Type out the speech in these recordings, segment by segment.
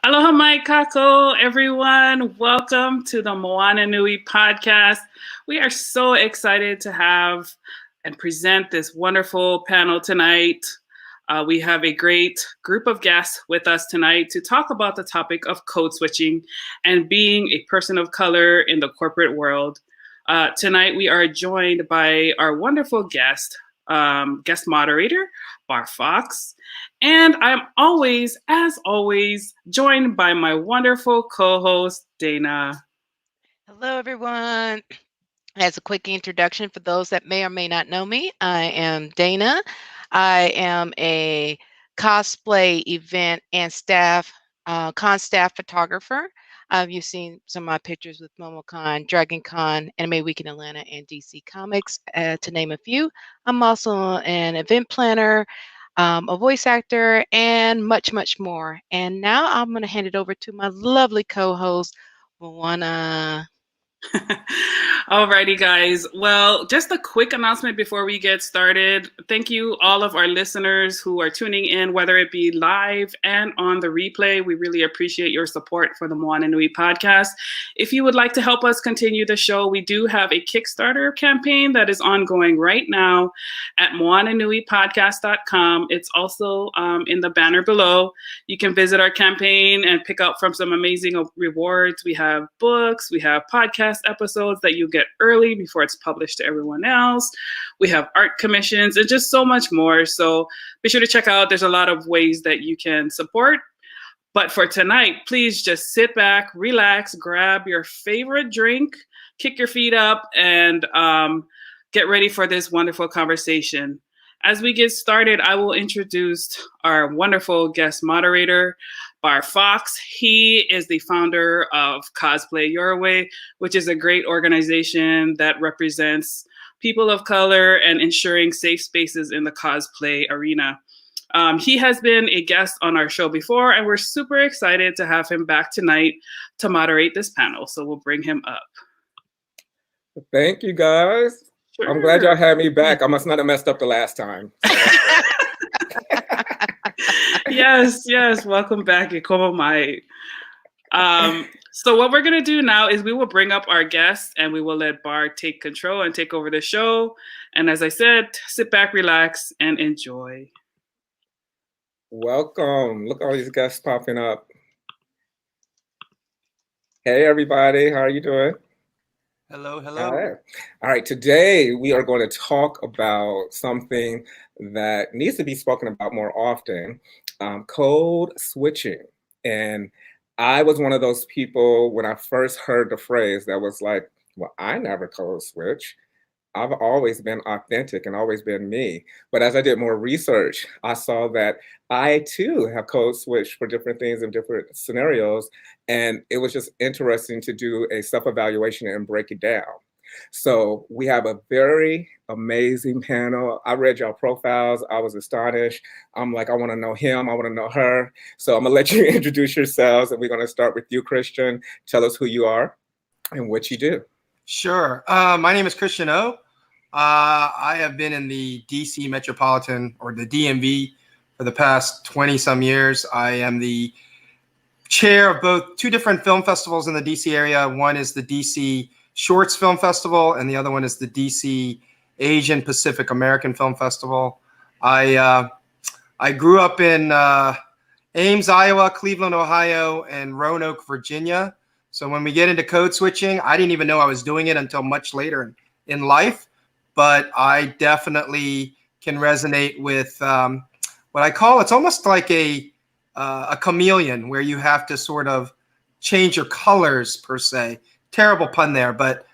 Aloha mai kako, everyone. Welcome to the Moana Nui Podcast. We are so excited to have and present this wonderful panel tonight. We have a great group of guests with us tonight to talk about the topic of code switching and being a person of color in the corporate world. Tonight, we are joined by our wonderful guest moderator, Bar Fox. And I'm always, as always, joined by my wonderful co-host, Dana. Hello, everyone. As a quick introduction for those that may or may not know me, I am Dana. I am a cosplay event and con staff photographer. You've seen some of my pictures with MomoCon, DragonCon, Anime Week in Atlanta, and DC Comics, to name a few. I'm also an event planner, a voice actor, and much, much more. And now I'm going to hand it over to my lovely co-host, Moana. Alrighty, guys. Well, just a quick announcement before we get started. Thank you, all of our listeners who are tuning in, whether it be live and on the replay. We really appreciate your support for the Moana Nui Podcast. If you would like to help us continue the show, we do have a Kickstarter campaign that is ongoing right now at moananuipodcast.com. It's also in the banner below. You can visit our campaign and pick up from some amazing rewards. We have books, we have podcast episodes that you get early before it's published to everyone else. We have art commissions and just so much more. So be sure to check out. There's a lot of ways that you can support. But for tonight, please just sit back, relax, grab your favorite drink, kick your feet up, and get ready for this wonderful conversation. As we get started, I will introduce our wonderful guest moderator, Bar Fox. He is the founder of Cosplay Your Way, which is a great organization that represents people of color and ensuring safe spaces in the cosplay arena. He has been a guest on our show before, and we're super excited to have him back tonight to moderate this panel. So we'll bring him up. Thank you, guys. Sure. I'm glad y'all had me back. I must not have messed up the last time. Yes. Welcome back. Ikomo mai. So what we're going to do now is we will bring up our guests and we will let Bar take control and take over the show. And as I said, sit back, relax, and enjoy. Welcome. Look at all these guests popping up. Hey, everybody. How are you doing? Hello. All right. Today, we are going to talk about something that needs to be spoken about more often, code switching. And I was one of those people when I first heard the phrase that was like, well, I never code switch. I've always been authentic and always been me. But as I did more research, I saw that I too have code switched for different things in different scenarios. And it was just interesting to do a self-evaluation and break it down. So we have a very amazing panel. I read y'all profiles. I was astonished. I'm like, I want to know him. I want to know her. So I'm going to let you introduce yourselves. And we're going to start with you, Christian. Tell us who you are and what you do. Sure. My name is Christian O. I have been in the DC Metropolitan, or the DMV, for the past 20 some years. I am the chair of both two different film festivals in the DC area. One is the DC Shorts Film Festival, and the other one is the DC Asian Pacific American Film Festival. I grew up in Ames, Iowa, Cleveland, Ohio, and Roanoke, Virginia. So when we get into code switching, I didn't even know I was doing it until much later in life. But I definitely can resonate with what I call, it's almost like a chameleon, where you have to sort of change your colors per se terrible pun there, but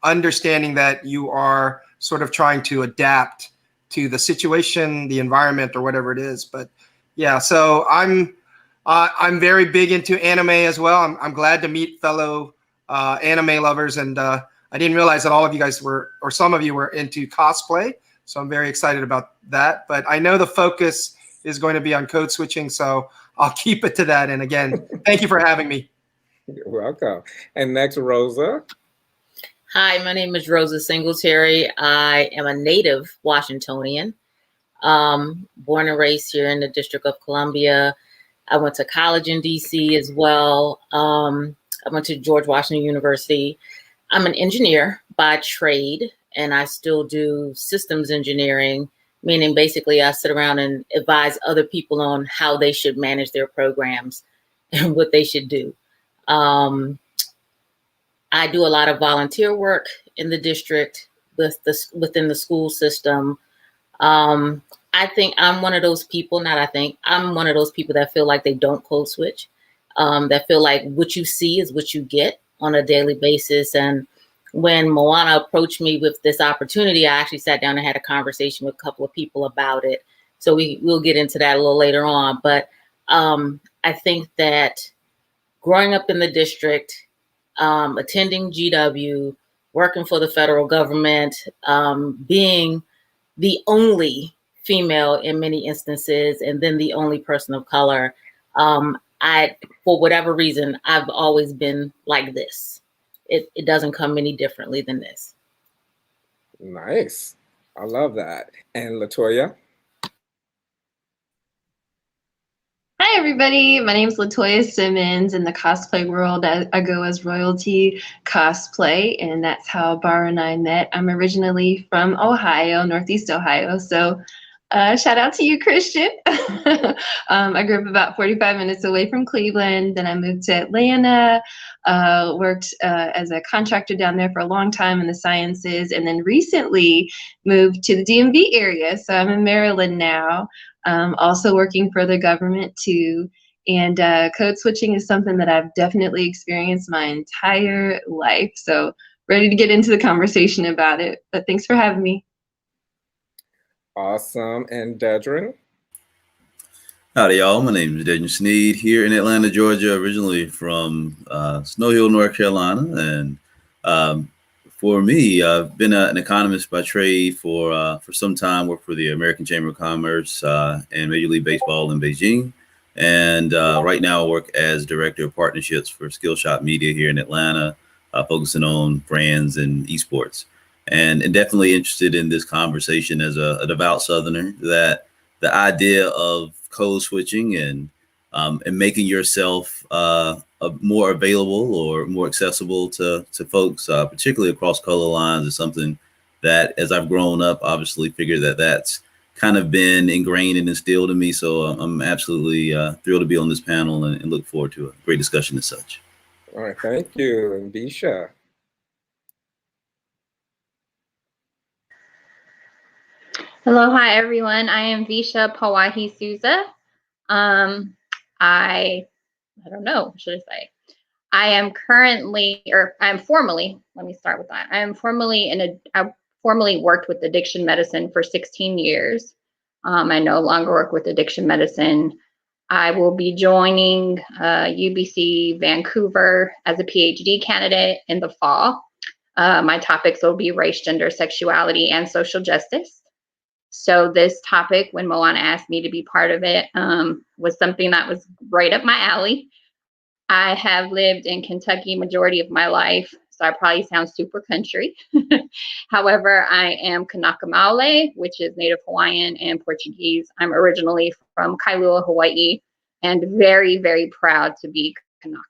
understanding that you are sort of trying to adapt to the situation, the environment, or whatever it is. But yeah, so I'm very big into anime as well. I'm glad to meet fellow anime lovers, and I didn't realize that all of you guys were, or some of you were, into cosplay. So I'm very excited about that. But I know the focus is going to be on code switching, so I'll keep it to that. And again, thank you for having me. You're welcome. And next, Rosa. Hi, my name is Rosa Singletary. I am a native Washingtonian, born and raised here in the District of Columbia. I went to college in DC as well. I went to George Washington University. I'm an engineer by trade, and I still do systems engineering, meaning basically I sit around and advise other people on how they should manage their programs and what they should do. I do a lot of volunteer work in the district within the school system. I think I'm one of those people, I'm one of those people that feel like they don't code switch, that feel like what you see is what you get on a daily basis. And when Moana approached me with this opportunity, I actually sat down and had a conversation with a couple of people about it. So we'll get into that a little later on. But I think that growing up in the district, attending GW, working for the federal government, being the only female in many instances, and then the only person of color, for whatever reason, I've always been like this. It doesn't come any differently than this. Nice. I love that. And Latoya? Hi, everybody. My name is Latoya Simmons. In the cosplay world, I go as Royalty Cosplay, and that's how Bar and I met. I'm originally from Ohio, Northeast Ohio, so shout out to you, Christian. I grew up about 45 minutes away from Cleveland. Then I moved to Atlanta, worked as a contractor down there for a long time in the sciences, and then recently moved to the DMV area. So I'm in Maryland now, also working for the government too. And code switching is something that I've definitely experienced my entire life. So ready to get into the conversation about it. But thanks for having me. Awesome. And Dedrin? Howdy, y'all. My name is Dedrin Sneed here in Atlanta, Georgia, originally from Snow Hill, North Carolina. And for me, I've been an economist by trade for some time, worked for the American Chamber of Commerce and Major League Baseball in Beijing. And right now I work as Director of Partnerships for Skillshop Media here in Atlanta, focusing on brands and esports. And definitely interested in this conversation as a devout Southerner, that the idea of code switching and making yourself more available or more accessible to folks, particularly across color lines, is something that, as I've grown up, obviously figured that's kind of been ingrained and instilled in me. So I'm absolutely thrilled to be on this panel and look forward to a great discussion as such. All right, thank you. And Visha? Hello, hi everyone. I am Visha Pawahi Souza. I don't know, what should I say? I am currently, or I'm formally, let me start with that. I formally worked with addiction medicine for 16 years. I no longer work with addiction medicine. I will be joining UBC Vancouver as a PhD candidate in the fall. My topics will be race, gender, sexuality, and social justice. So this topic, when Moana asked me to be part of it, was something that was right up my alley. I have lived in Kentucky majority of my life, so I probably sound super country. However, I am Kanaka Maole, which is Native Hawaiian and Portuguese. I'm originally from Kailua, Hawaii, and very, very proud to be Kanaka.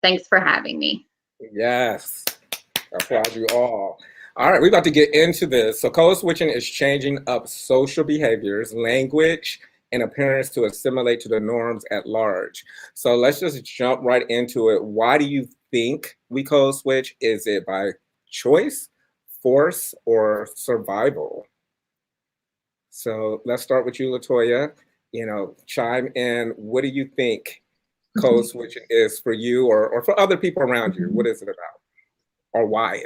Thanks for having me. Yes, I applaud you all. All right, we're about to get into this. So code switching is changing up social behaviors, language, and appearance to assimilate to the norms at large. So let's just jump right into it. Why do you think we code switch? Is it by choice, force, or survival? So let's start with you, Latoya. Chime in. What do you think code switching is for you or for other people around you? What is it about, or why?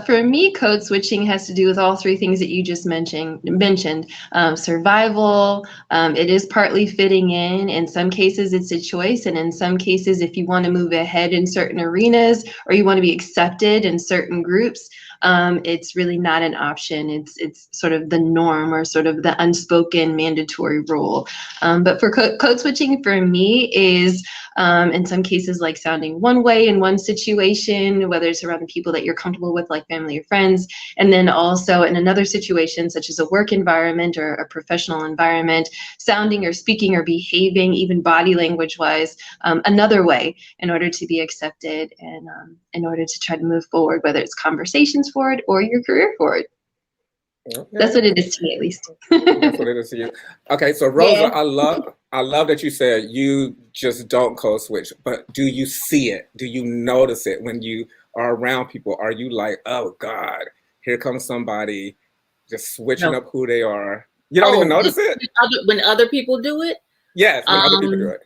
For me, code switching has to do with all three things that you just mentioned. Survival, it is partly fitting in some cases it's a choice, and in some cases if you want to move ahead in certain arenas or you want to be accepted in certain groups, it's really not an option. It's sort of the norm or sort of the unspoken mandatory rule. But for code switching for me is in some cases like sounding one way in one situation, whether it's around the people that you're comfortable with, like family or friends, and then also in another situation such as a work environment or a professional environment, sounding or speaking or behaving, even body language wise, another way in order to be accepted and in order to try to move forward, whether it's conversations forward or your career forward. Okay. That's what it is to me, at least. That's what it is to you. Okay, so Rosa, yeah. I love that you said you just don't code switch, but do you see it? Do you notice it when you are around people? Are you like, oh God, here comes somebody just switching up who they are? You don't even notice it? When other people do it? Yes, when other people do it.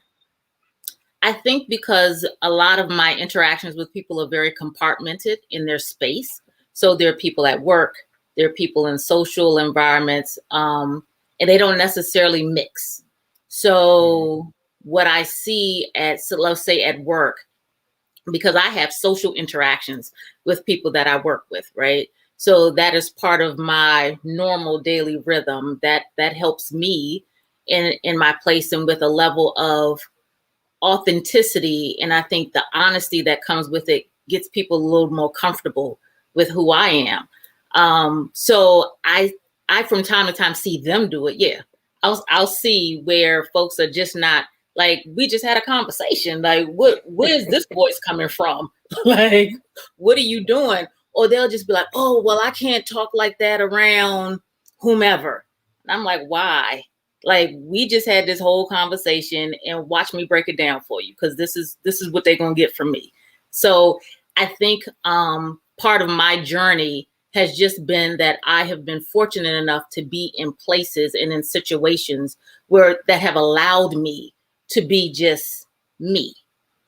I think because a lot of my interactions with people are very compartmented in their space. So there are people at work, there are people in social environments, and they don't necessarily mix. So what I see let's say at work, because I have social interactions with people that I work with, right? So that is part of my normal daily rhythm that helps me in my place and with a level of authenticity. And I think the honesty that comes with it gets people a little more comfortable with who I am. So I from time to time see them do it. Yeah. I'll see where folks are just not like, we just had a conversation. Like, where's this voice coming from? Like, what are you doing? Or they'll just be like, oh, well, I can't talk like that around whomever. And I'm like, why? Like, we just had this whole conversation and watch me break it down for you, because this is what they're going to get from me. So I think part of my journey has just been that I have been fortunate enough to be in places and in situations that have allowed me to be just me.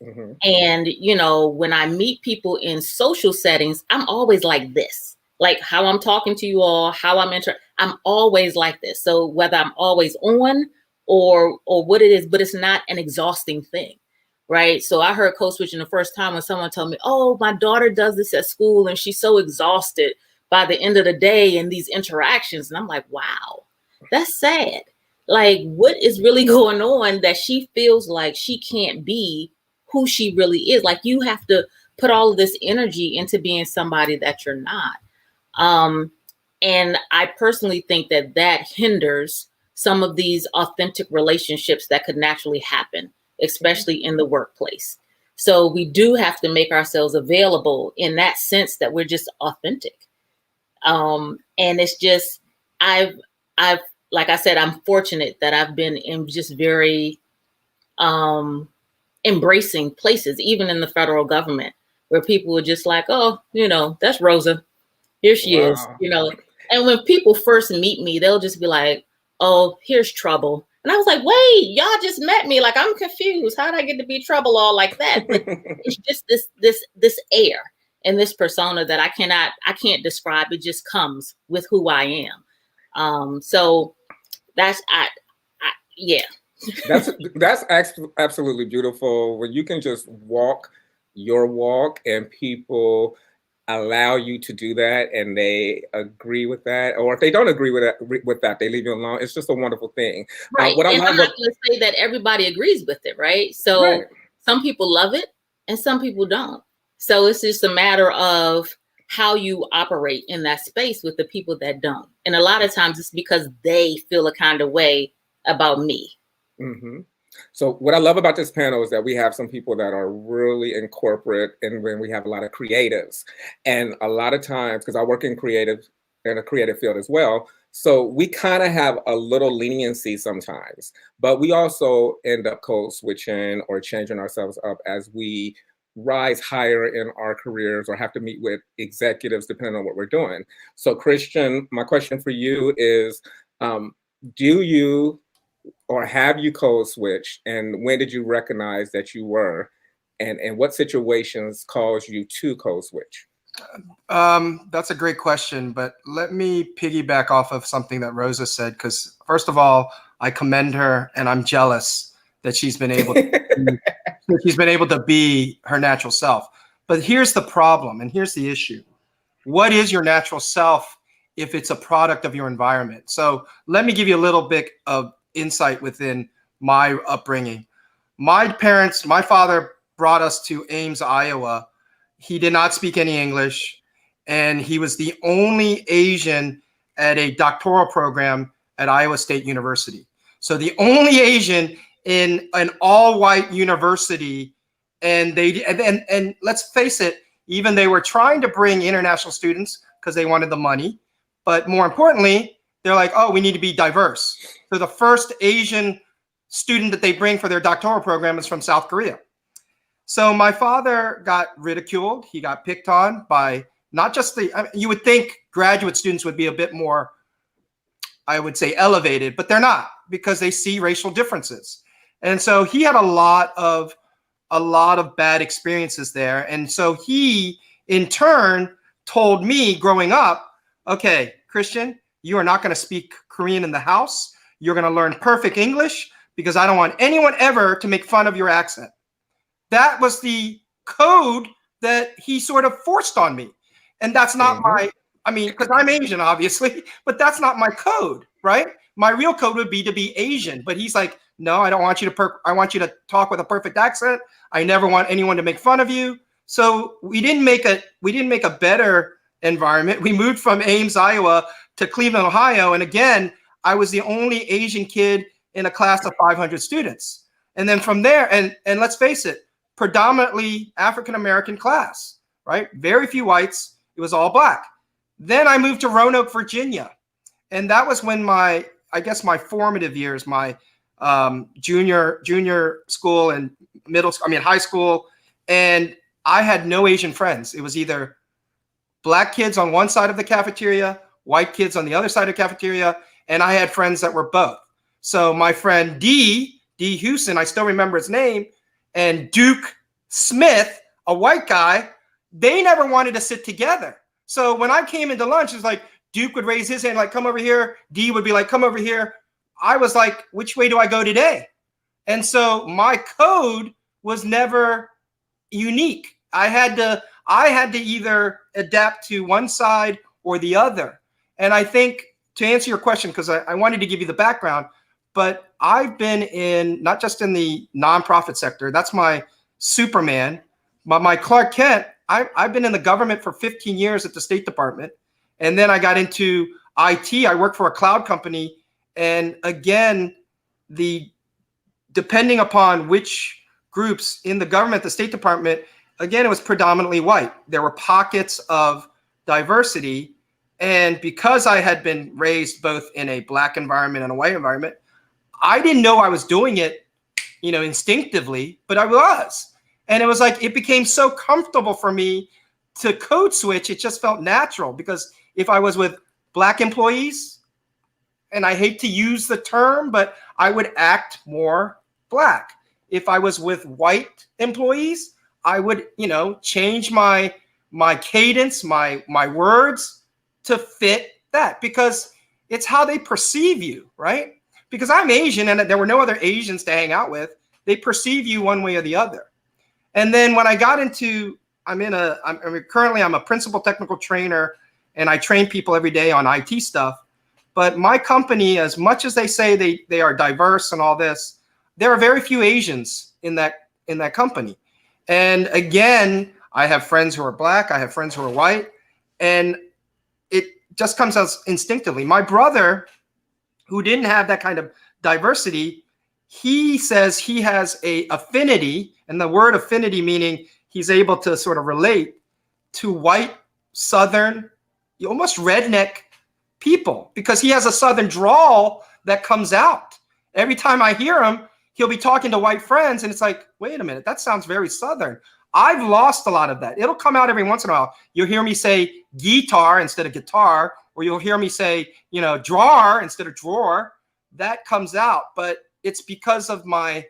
Mm-hmm. And, you know, when I meet people in social settings, I'm always like this, like how I'm talking to you all, how I'm always like this. So whether I'm always on or what it is, but it's not an exhausting thing. Right. So I heard code switching the first time when someone told me, oh, my daughter does this at school and she's so exhausted by the end of the day in these interactions. And I'm like, wow, that's sad. Like, what is really going on that she feels like she can't be who she really is? Like, you have to put all of this energy into being somebody that you're not. And I personally think that hinders some of these authentic relationships that could naturally happen, especially in the workplace. So we do have to make ourselves available in that sense that we're just authentic. And it's just, I've, like I said, I'm fortunate that I've been in just very embracing places, even in the federal government, where people were just like, oh, you know, that's Rosa. Here she is, you know. And when people first meet me, they'll just be like, oh, here's trouble. And I was like, wait, y'all just met me. Like, I'm confused. How did I get to be trouble all like that? But it's just this air and this persona that I can't describe. It just comes with who I am. So that's, yeah. That's absolutely beautiful when you can just walk your walk and people allow you to do that and they agree with that, or if they don't agree with that, they leave you alone. It's just a wonderful thing. Right. And I'm not going to say that everybody agrees with it, right? So some people love it and some people don't. So it's just a matter of how you operate in that space with the people that don't. And a lot of times it's because they feel a kind of way about me. Mm-hmm. So what I love about this panel is that we have some people that are really in corporate, and when we have a lot of creatives, and a lot of times, because I work in a creative field as well, so we kind of have a little leniency sometimes, but we also end up code switching or changing ourselves up as we rise higher in our careers or have to meet with executives depending on what we're doing. So Christian, my question for you is, do you or have you code switched? And when did you recognize that you were? And what situations caused you to code switch? That's a great question, but let me piggyback off of something that Rosa said, because first of all, I commend her and I'm jealous that she's been able to be her natural self. But here's the problem, and here's the issue. What is your natural self if it's a product of your environment? So let me give you a little bit of insight within my upbringing. My father brought us to Ames, Iowa. He did not speak any English, and he was the only Asian at a doctoral program at Iowa State University. So the only Asian in an all-white university, and let's face it, even they were trying to bring international students because they wanted the money, but more importantly, they're like, oh, we need to be diverse. So the first Asian student that they bring for their doctoral program is from South Korea. So my father got ridiculed. He got picked on by not just you would think graduate students would be a bit more, I would say, elevated, but they're not, because they see racial differences. And so he had a lot of bad experiences there. And so he, in turn, told me growing up, okay, Christian, you are not going to speak Korean in the house. You're going to learn perfect English, because I don't want anyone ever to make fun of your accent. That was the code that he sort of forced on me. And that's not because I'm Asian, obviously, but that's not my code, right? My real code would be to be Asian. But he's like, no, I don't want you to, I want you to talk with a perfect accent. I never want anyone to make fun of you. So we didn't make a better environment. We moved from Ames, Iowa to Cleveland, Ohio. And again, I was the only Asian kid in a class of 500 students. And then from there, and let's face it, predominantly African-American class, right? Very few whites. It was all black. Then I moved to Roanoke, Virginia. And that was when my formative years, my junior school and high school. And I had no Asian friends. It was either black kids on one side of the cafeteria, white kids on the other side of the cafeteria. And I had friends that were both. So my friend D Houston, I still remember his name, and Duke Smith, a white guy, they never wanted to sit together. So when I came into lunch, it's like Duke would raise his hand, like, come over here. D would be like, come over here. I was like, which way do I go today? And so my code was never unique. I had to either adapt to one side or the other. And I think, to answer your question, because I wanted to give you the background, but I've been in, not just in the nonprofit sector, that's my Superman, but my Clark Kent, I've been in the government for 15 years at the State Department. And then I got into IT. I worked for a cloud company. And again, depending upon which groups in the government, the State Department, again, it was predominantly white. There were pockets of diversity. And because I had been raised both in a black environment and a white environment, I didn't know I was doing it, instinctively, but I was. And it was like, it became so comfortable for me to code switch. It just felt natural, because if I was with black employees, and I hate to use the term, but I would act more black. If I was with white employees, I would, change my cadence, my words to fit that, because it's how they perceive you, right? Because I'm Asian and there were no other Asians to hang out with. They perceive you one way or the other. And then when I got into, currently I'm a principal technical trainer, and I train people every day on IT stuff. But my company, as much as they say they are diverse and all this, there are very few Asians in that company. And again, I have friends who are black, I have friends who are white, and it just comes out instinctively. My brother, who didn't have that kind of diversity, he says he has a affinity, and the word affinity meaning he's able to sort of relate to white, Southern, almost redneck people, because he has a Southern drawl that comes out. Every time I hear him, he'll be talking to white friends, and it's like, wait a minute, that sounds very Southern. I've lost a lot of that. It'll come out every once in a while. You'll hear me say guitar instead of guitar, or you'll hear me say, drawer instead of drawer. That comes out. But it's because of my,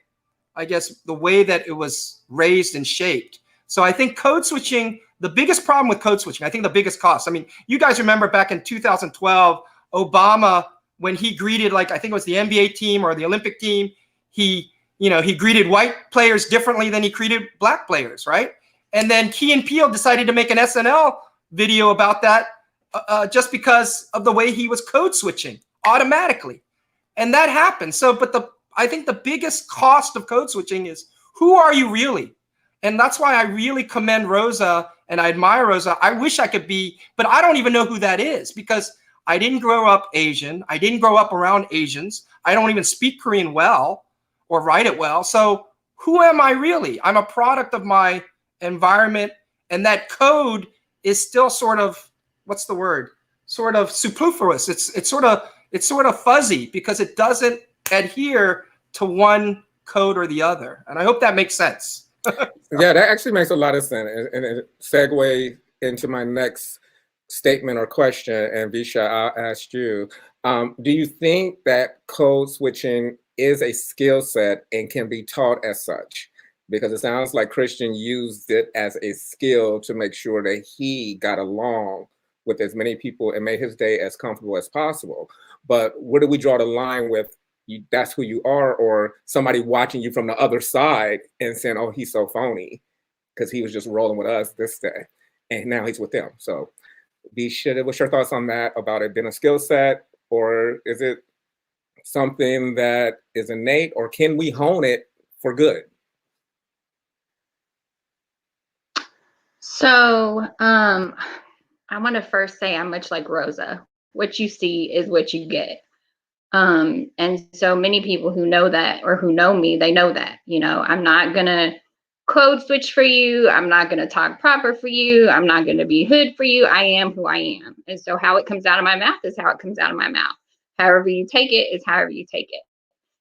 I guess, the way that it was raised and shaped. So I think code switching, the biggest problem with code switching, I think the biggest cost, I mean, you guys remember back in 2012, Obama, when he greeted, like, I think it was the NBA team or the Olympic team, he greeted white players differently than he greeted black players, right? And then Key and Peele decided to make an SNL video about that just because of the way he was code switching automatically. And that happened. So, but I think the biggest cost of code switching is, who are you really? And that's why I really commend Rosa and I admire Rosa. I wish I could be, but I don't even know who that is because I didn't grow up Asian. I didn't grow up around Asians. I don't even speak Korean well or write it well. So who am I really? I'm a product of my environment, and that code is still sort of, what's the word? Sort of superfluous. It's sort of fuzzy because it doesn't adhere to one code or the other. And I hope that makes sense. Yeah, that actually makes a lot of sense. And it segue into my next statement or question. And Visha, I'll ask you, do you think that code switching is a skill set and can be taught as such? Because it sounds like Christian used it as a skill to make sure that he got along with as many people and made his day as comfortable as possible. But where do we draw the line with that's who you are, or somebody watching you from the other side and saying, oh, he's so phony because he was just rolling with us this day and now he's with them? So what's your thoughts on that, about it being a skill set, or is it something that is innate, or can we hone it for good? So I want to first say I'm much like Rosa. What you see is what you get. And so many people who know that, or who know me, they know that, I'm not going to code switch for you. I'm not going to talk proper for you. I'm not going to be hood for you. I am who I am. And so how it comes out of my mouth is how it comes out of my mouth. However you take it is however you take it.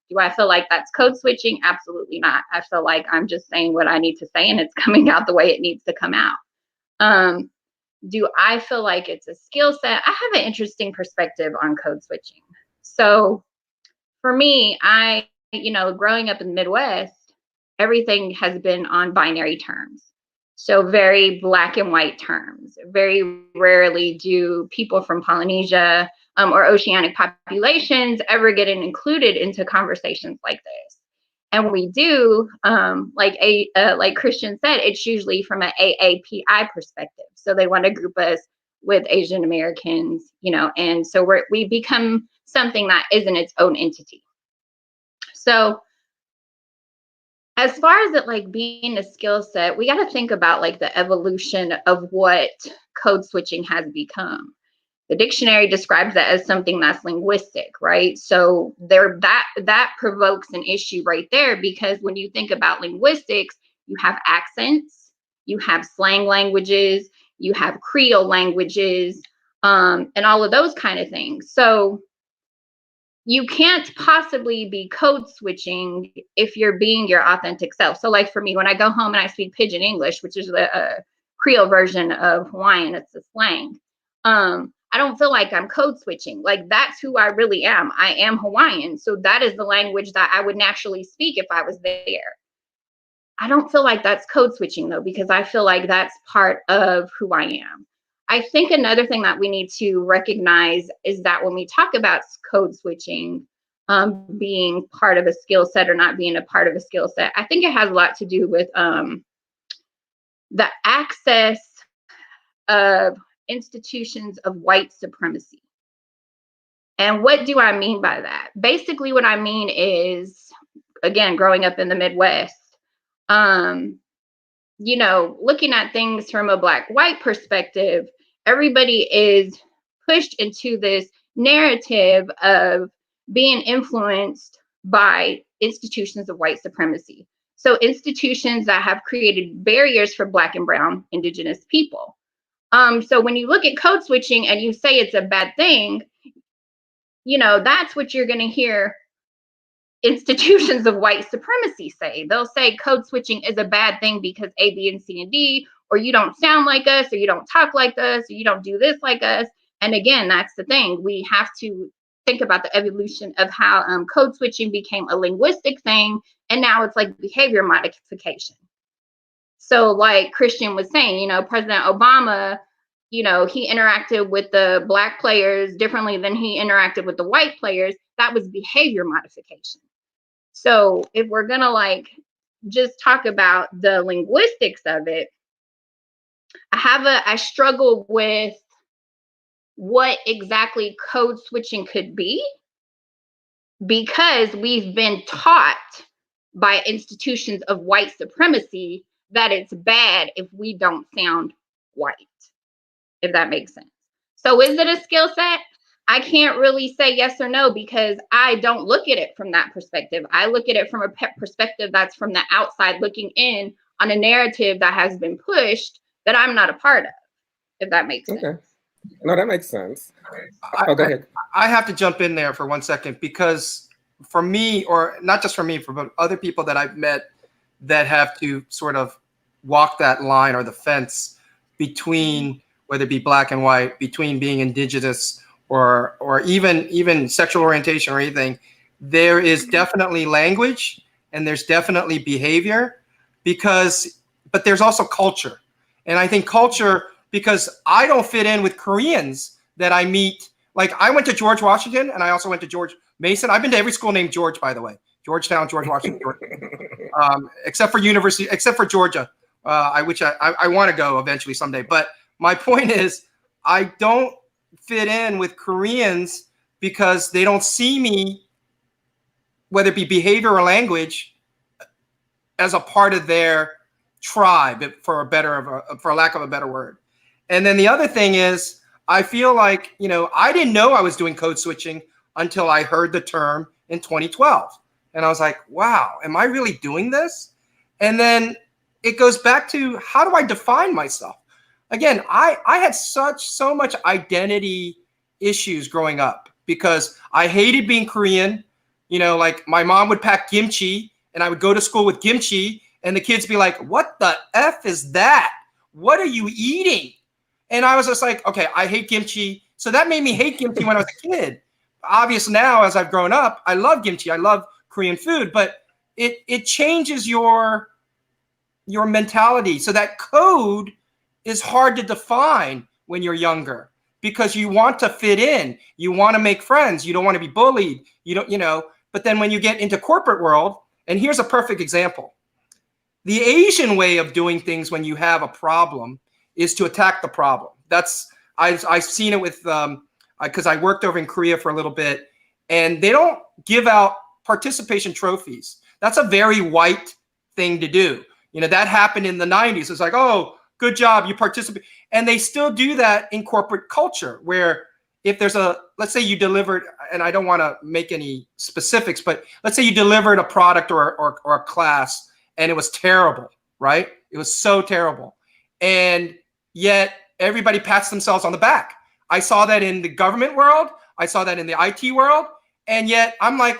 Do I feel like that's code switching? Absolutely not. I feel like I'm just saying what I need to say and it's coming out the way it needs to come out. Do I feel like it's a skill set? I have an interesting perspective on code switching. So for me, growing up in the Midwest, everything has been on binary terms. So very black and white terms. Very rarely do people from Polynesia or oceanic populations ever get included into conversations like this. And when we do, like Christian said, it's usually from an AAPI perspective. So they want to group us with Asian Americans, and so we become something that isn't its own entity. So as far as it like being a skill set, we got to think about like the evolution of what code switching has become. The dictionary describes that as something that's linguistic, right? So that provokes an issue right there, because when you think about linguistics, you have accents, you have slang languages, you have Creole languages, and all of those kind of things. So you can't possibly be code switching if you're being your authentic self. So like for me, when I go home and I speak Pidgin English, which is the Creole version of Hawaiian, it's a slang. I don't feel like I'm code switching. Like that's who I really am. I am Hawaiian. So that is the language that I would naturally speak if I was there. I don't feel like that's code switching though, because I feel like that's part of who I am. I think another thing that we need to recognize is that when we talk about code switching, being part of a skill set or not being a part of a skill set, I think it has a lot to do with the access of institutions of white supremacy. And what do I mean by that? Basically, what I mean is, again, growing up in the Midwest, looking at things from a black-white perspective, everybody is pushed into this narrative of being influenced by institutions of white supremacy. So institutions that have created barriers for Black and Brown indigenous people. So when you look at code switching and you say it's a bad thing, that's what you're going to hear institutions of white supremacy say. They'll say code switching is a bad thing because A, B, and C, and D, or you don't sound like us, or you don't talk like us, or you don't do this like us. And again, that's the thing. We have to think about the evolution of how code switching became a linguistic thing, and now it's like behavior modification. So like Christian was saying, you know, President Obama, you know, he interacted with the Black players differently than he interacted with the white players. That was behavior modification. So if we're gonna like just talk about the linguistics of it, I struggle with what exactly code switching could be, because we've been taught by institutions of white supremacy that it's bad if we don't sound white, if that makes sense. So is it a skill set? I can't really say yes or no, because I don't look at it from that perspective. I look at it from a perspective that's from the outside looking in on a narrative that has been pushed that I'm not a part of, if that makes sense. Okay. No, that makes sense. Oh, go ahead. I have to jump in there for 1 second, because for me, or not just for me, for other people that I've met that have to sort of walk that line or the fence between, whether it be Black and white, between being indigenous or even sexual orientation or anything, there is definitely language and there's definitely behavior, but there's also culture. And I think culture, because I don't fit in with Koreans that I meet. Like, I went to George Washington and I also went to George Mason. I've been to every school named George, by the way. Georgetown, George Washington, except for Georgia, which I want to go eventually someday. But my point is, I don't fit in with Koreans because they don't see me, whether it be behavior or language, as a part of their tribe, for lack of a better word. And then the other thing is, I feel like, you know, I didn't know I was doing code switching until I heard the term in 2012. And I was like, wow, am I really doing this? And then it goes back to, how do I define myself? Again, I had so much identity issues growing up because I hated being Korean. You know, like, my mom would pack kimchi and I would go to school with kimchi and the kids be like, what the F is that? What are you eating? And I was just like, okay, I hate kimchi. So that made me hate kimchi when I was a kid. Obviously now, as I've grown up, I love kimchi. I love Korean food, but it changes your mentality. So that code is hard to define when you're younger, because you want to fit in. You want to make friends. You don't want to be bullied. But then when you get into corporate world, and here's a perfect example. The Asian way of doing things when you have a problem is to attack the problem. I've seen it with, because I worked over in Korea for a little bit, and they don't give out participation trophies. That's a very white thing to do. You know, that happened in the 90s. It's like, oh, good job, you participate. And they still do that in corporate culture, where if there's let's say you delivered, and I don't want to make any specifics, but let's say you delivered a product or a class and it was terrible, right? It was so terrible. And yet everybody pats themselves on the back. I saw that in the government world. I saw that in the IT world. And yet I'm like,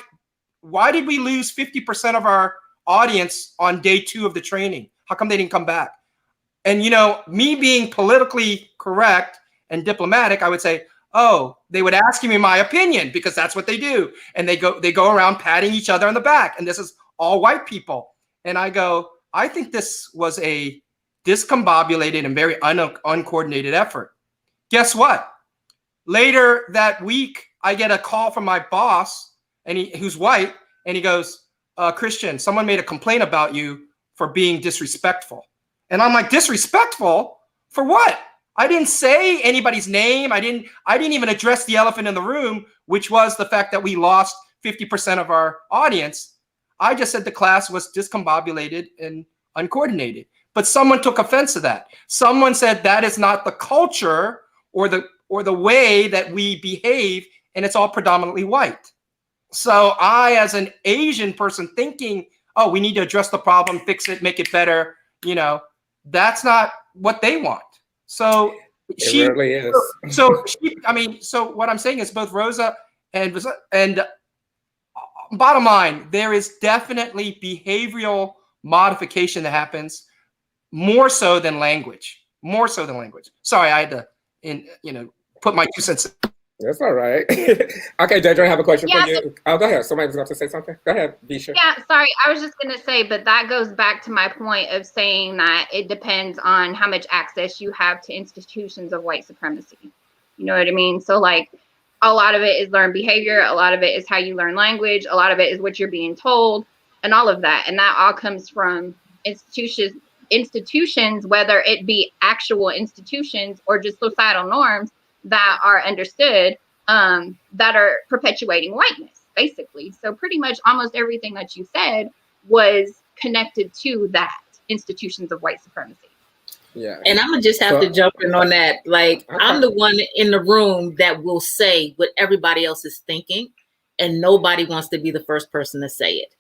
why did we lose 50% of our audience on day 2 of the training? How come they didn't come back? And, you know, me being politically correct and diplomatic, I would say, oh, they would ask me my opinion, because that's what they do. And they go around patting each other on the back. And this is all white people. And I go, I think this was a discombobulated and very uncoordinated effort. Guess what? Later that week, I get a call from my boss, and who's white, and he goes, Christian, someone made a complaint about you for being disrespectful. And I'm like, disrespectful? For what? I didn't say anybody's name. I didn't even address the elephant in the room, which was the fact that we lost 50% of our audience. I just said the class was discombobulated and uncoordinated. But someone took offense to that. Someone said that is not the culture or the way that we behave, and it's all predominantly white. So I, as an Asian person, thinking, oh, we need to address the problem, fix it, make it better, you know, that's not what they want. So it really is. So what I'm saying is, both Rosa and bottom line, there is definitely behavioral modification that happens, more so than language. Sorry, I had to, put my 2 cents in. That's all right. Okay, Deidre, I have a question Yeah, for you. Oh, go ahead. Somebody was about to say something. Go ahead, Bisha. Yeah, sorry. I was just going to say, but that goes back to my point of saying that it depends on how much access you have to institutions of white supremacy. You know what I mean? So, like, a lot of it is learned behavior. A lot of it is how you learn language. A lot of it is what you're being told and all of that. And that all comes from institutions, whether it be actual institutions or just societal norms that are understood, that are perpetuating whiteness, basically. So pretty much almost everything that you said was connected to that, institutions of white supremacy. Yeah. And I'm gonna just have to jump in on that. Like, Okay. I'm the one in the room that will say what everybody else is thinking, and nobody wants to be the first person to say it.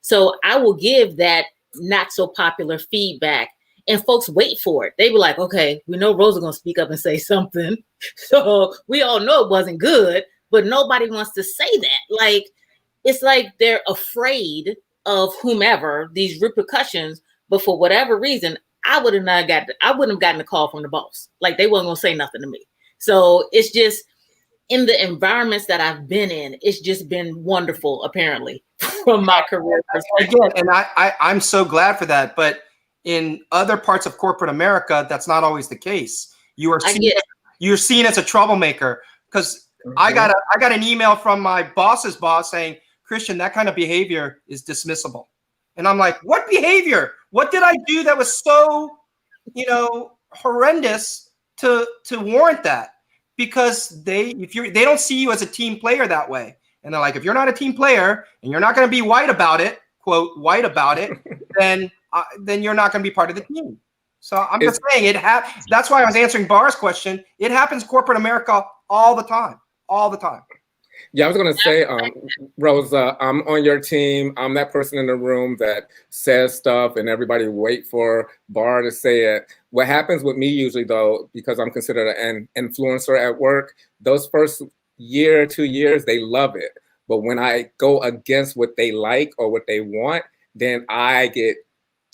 So I will give that not so popular feedback, and folks wait for it. They were like, okay, we know Rosa gonna speak up and say something. So we all know it wasn't good, but nobody wants to say that. Like, it's like they're afraid of whomever, these repercussions, but for whatever reason, I wouldn't have gotten a call from the boss. Like, they weren't gonna say nothing to me. So it's just, in the environments that I've been in, it's just been wonderful, apparently, from my career perspective. Again, and I'm so glad for that. But in other parts of corporate America, that's not always the case. You're seen as a troublemaker, because I got an email from my boss's boss saying, Christian, that kind of behavior is dismissible. And I'm like, what behavior? What did I do that was so, horrendous to warrant that? Because they don't see you as a team player that way. And they're like, if you're not a team player and you're not going to be white about it, quote, white about it, then you're not going to be part of the team. So I'm just saying that's why I was answering Bar's question. It happens in corporate America all the time. Yeah, I was going to say, Rosa, I'm on your team. I'm that person in the room that says stuff and everybody wait for Bar to say it. What happens with me usually, though, because I'm considered an influencer at work, those first year, 2 years, they love it. But when I go against what they like or what they want, then I get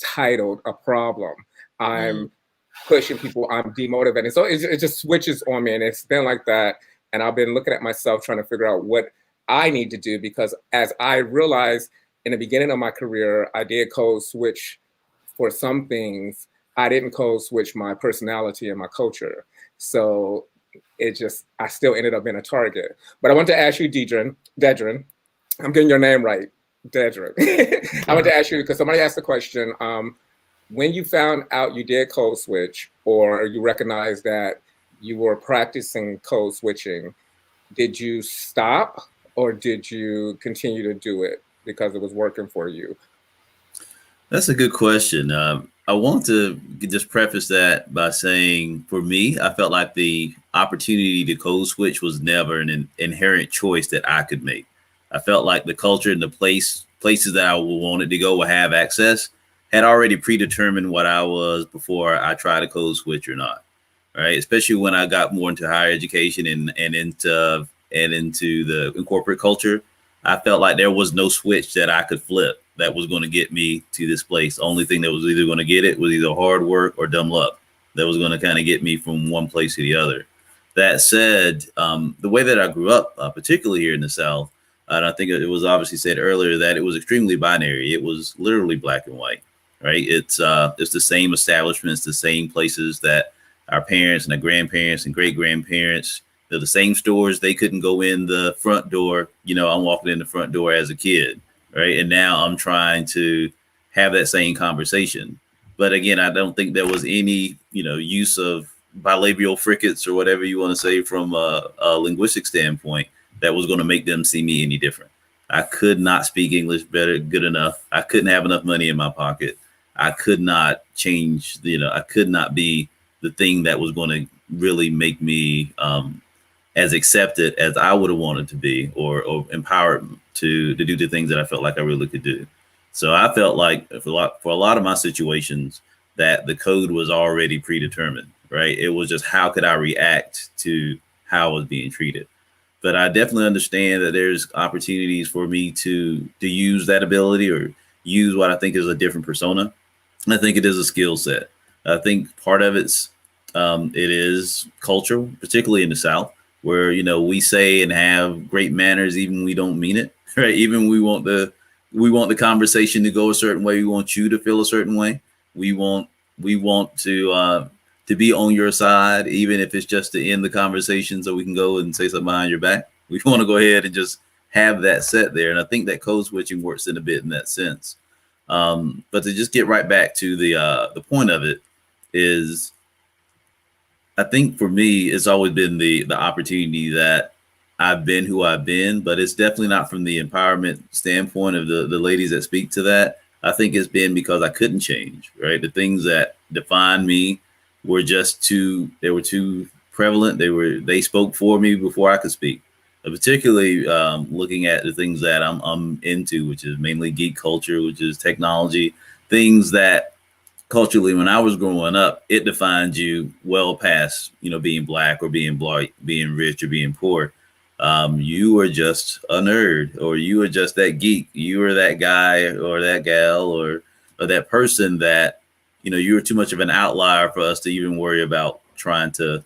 titled a problem. I'm pushing people. I'm demotivating. So it just switches on me. And it's been like that. And I've been looking at myself trying to figure out what I need to do, because as I realized in the beginning of my career, I did code switch for some things. I didn't code switch my personality and my culture. So I still ended up being a target. But I want to ask you, Dedrin, I'm getting your name right, Dedrin. I want to ask you, because somebody asked the question, when you found out you did code switch, or you recognized that you were practicing code switching, did you stop or did you continue to do it because it was working for you? That's a good question. I want to just preface that by saying, for me, I felt like the opportunity to code switch was never an inherent choice that I could make. I felt like the culture and the places that I wanted to go or have access had already predetermined what I was before I tried to code switch or not. Right, especially when I got more into higher education and into the corporate culture, I felt like there was no switch that I could flip that was going to get me to this place. The only thing that was either going to get it was either hard work or dumb luck that was going to kind of get me from one place to the other. That said, the way that I grew up, particularly here in the South, and I think it was obviously said earlier that it was extremely binary. It was literally black and white. Right, it's the same establishments, the same places that our parents and our grandparents and great grandparents, they're the same stores. They couldn't go in the front door. I'm walking in the front door as a kid, right? And now I'm trying to have that same conversation. But again, I don't think there was any, use of bilabial fricates or whatever you want to say from a linguistic standpoint that was going to make them see me any different. I could not speak English good enough. I couldn't have enough money in my pocket. I could not change, I could not be the thing that was going to really make me as accepted as I would have wanted to be, or empowered to do the things that I felt like I really could do. So I felt like for a lot of my situations that the code was already predetermined, right? It was just how could I react to how I was being treated. But I definitely understand that there's opportunities for me to use that ability or use what I think is a different persona. I think it is a skill set. I think part of it is cultural, particularly in the South, where, you know, we say and have great manners, even when we don't mean it, right? Even we want the conversation to go a certain way. We want you to feel a certain way. We want to be on your side, even if it's just to end the conversation so we can go and say something behind your back. We want to go ahead and just have that set there. And I think that code switching works in a bit in that sense. But to just get right back to the point of it is, I think for me, it's always been the opportunity that I've been who I've been, but it's definitely not from the empowerment standpoint of the ladies that speak to that. I think it's been because I couldn't change, right? The things that defined me were just too prevalent. They spoke for me before I could speak. Particularly looking at the things that I'm into, which is mainly geek culture, which is technology, things that culturally, when I was growing up, it defined you well past, you know, being black or being white, being rich or being poor. You were just a nerd, or you were just that geek. You were that guy or that gal or that person that, you know, you were too much of an outlier for us to even worry about trying to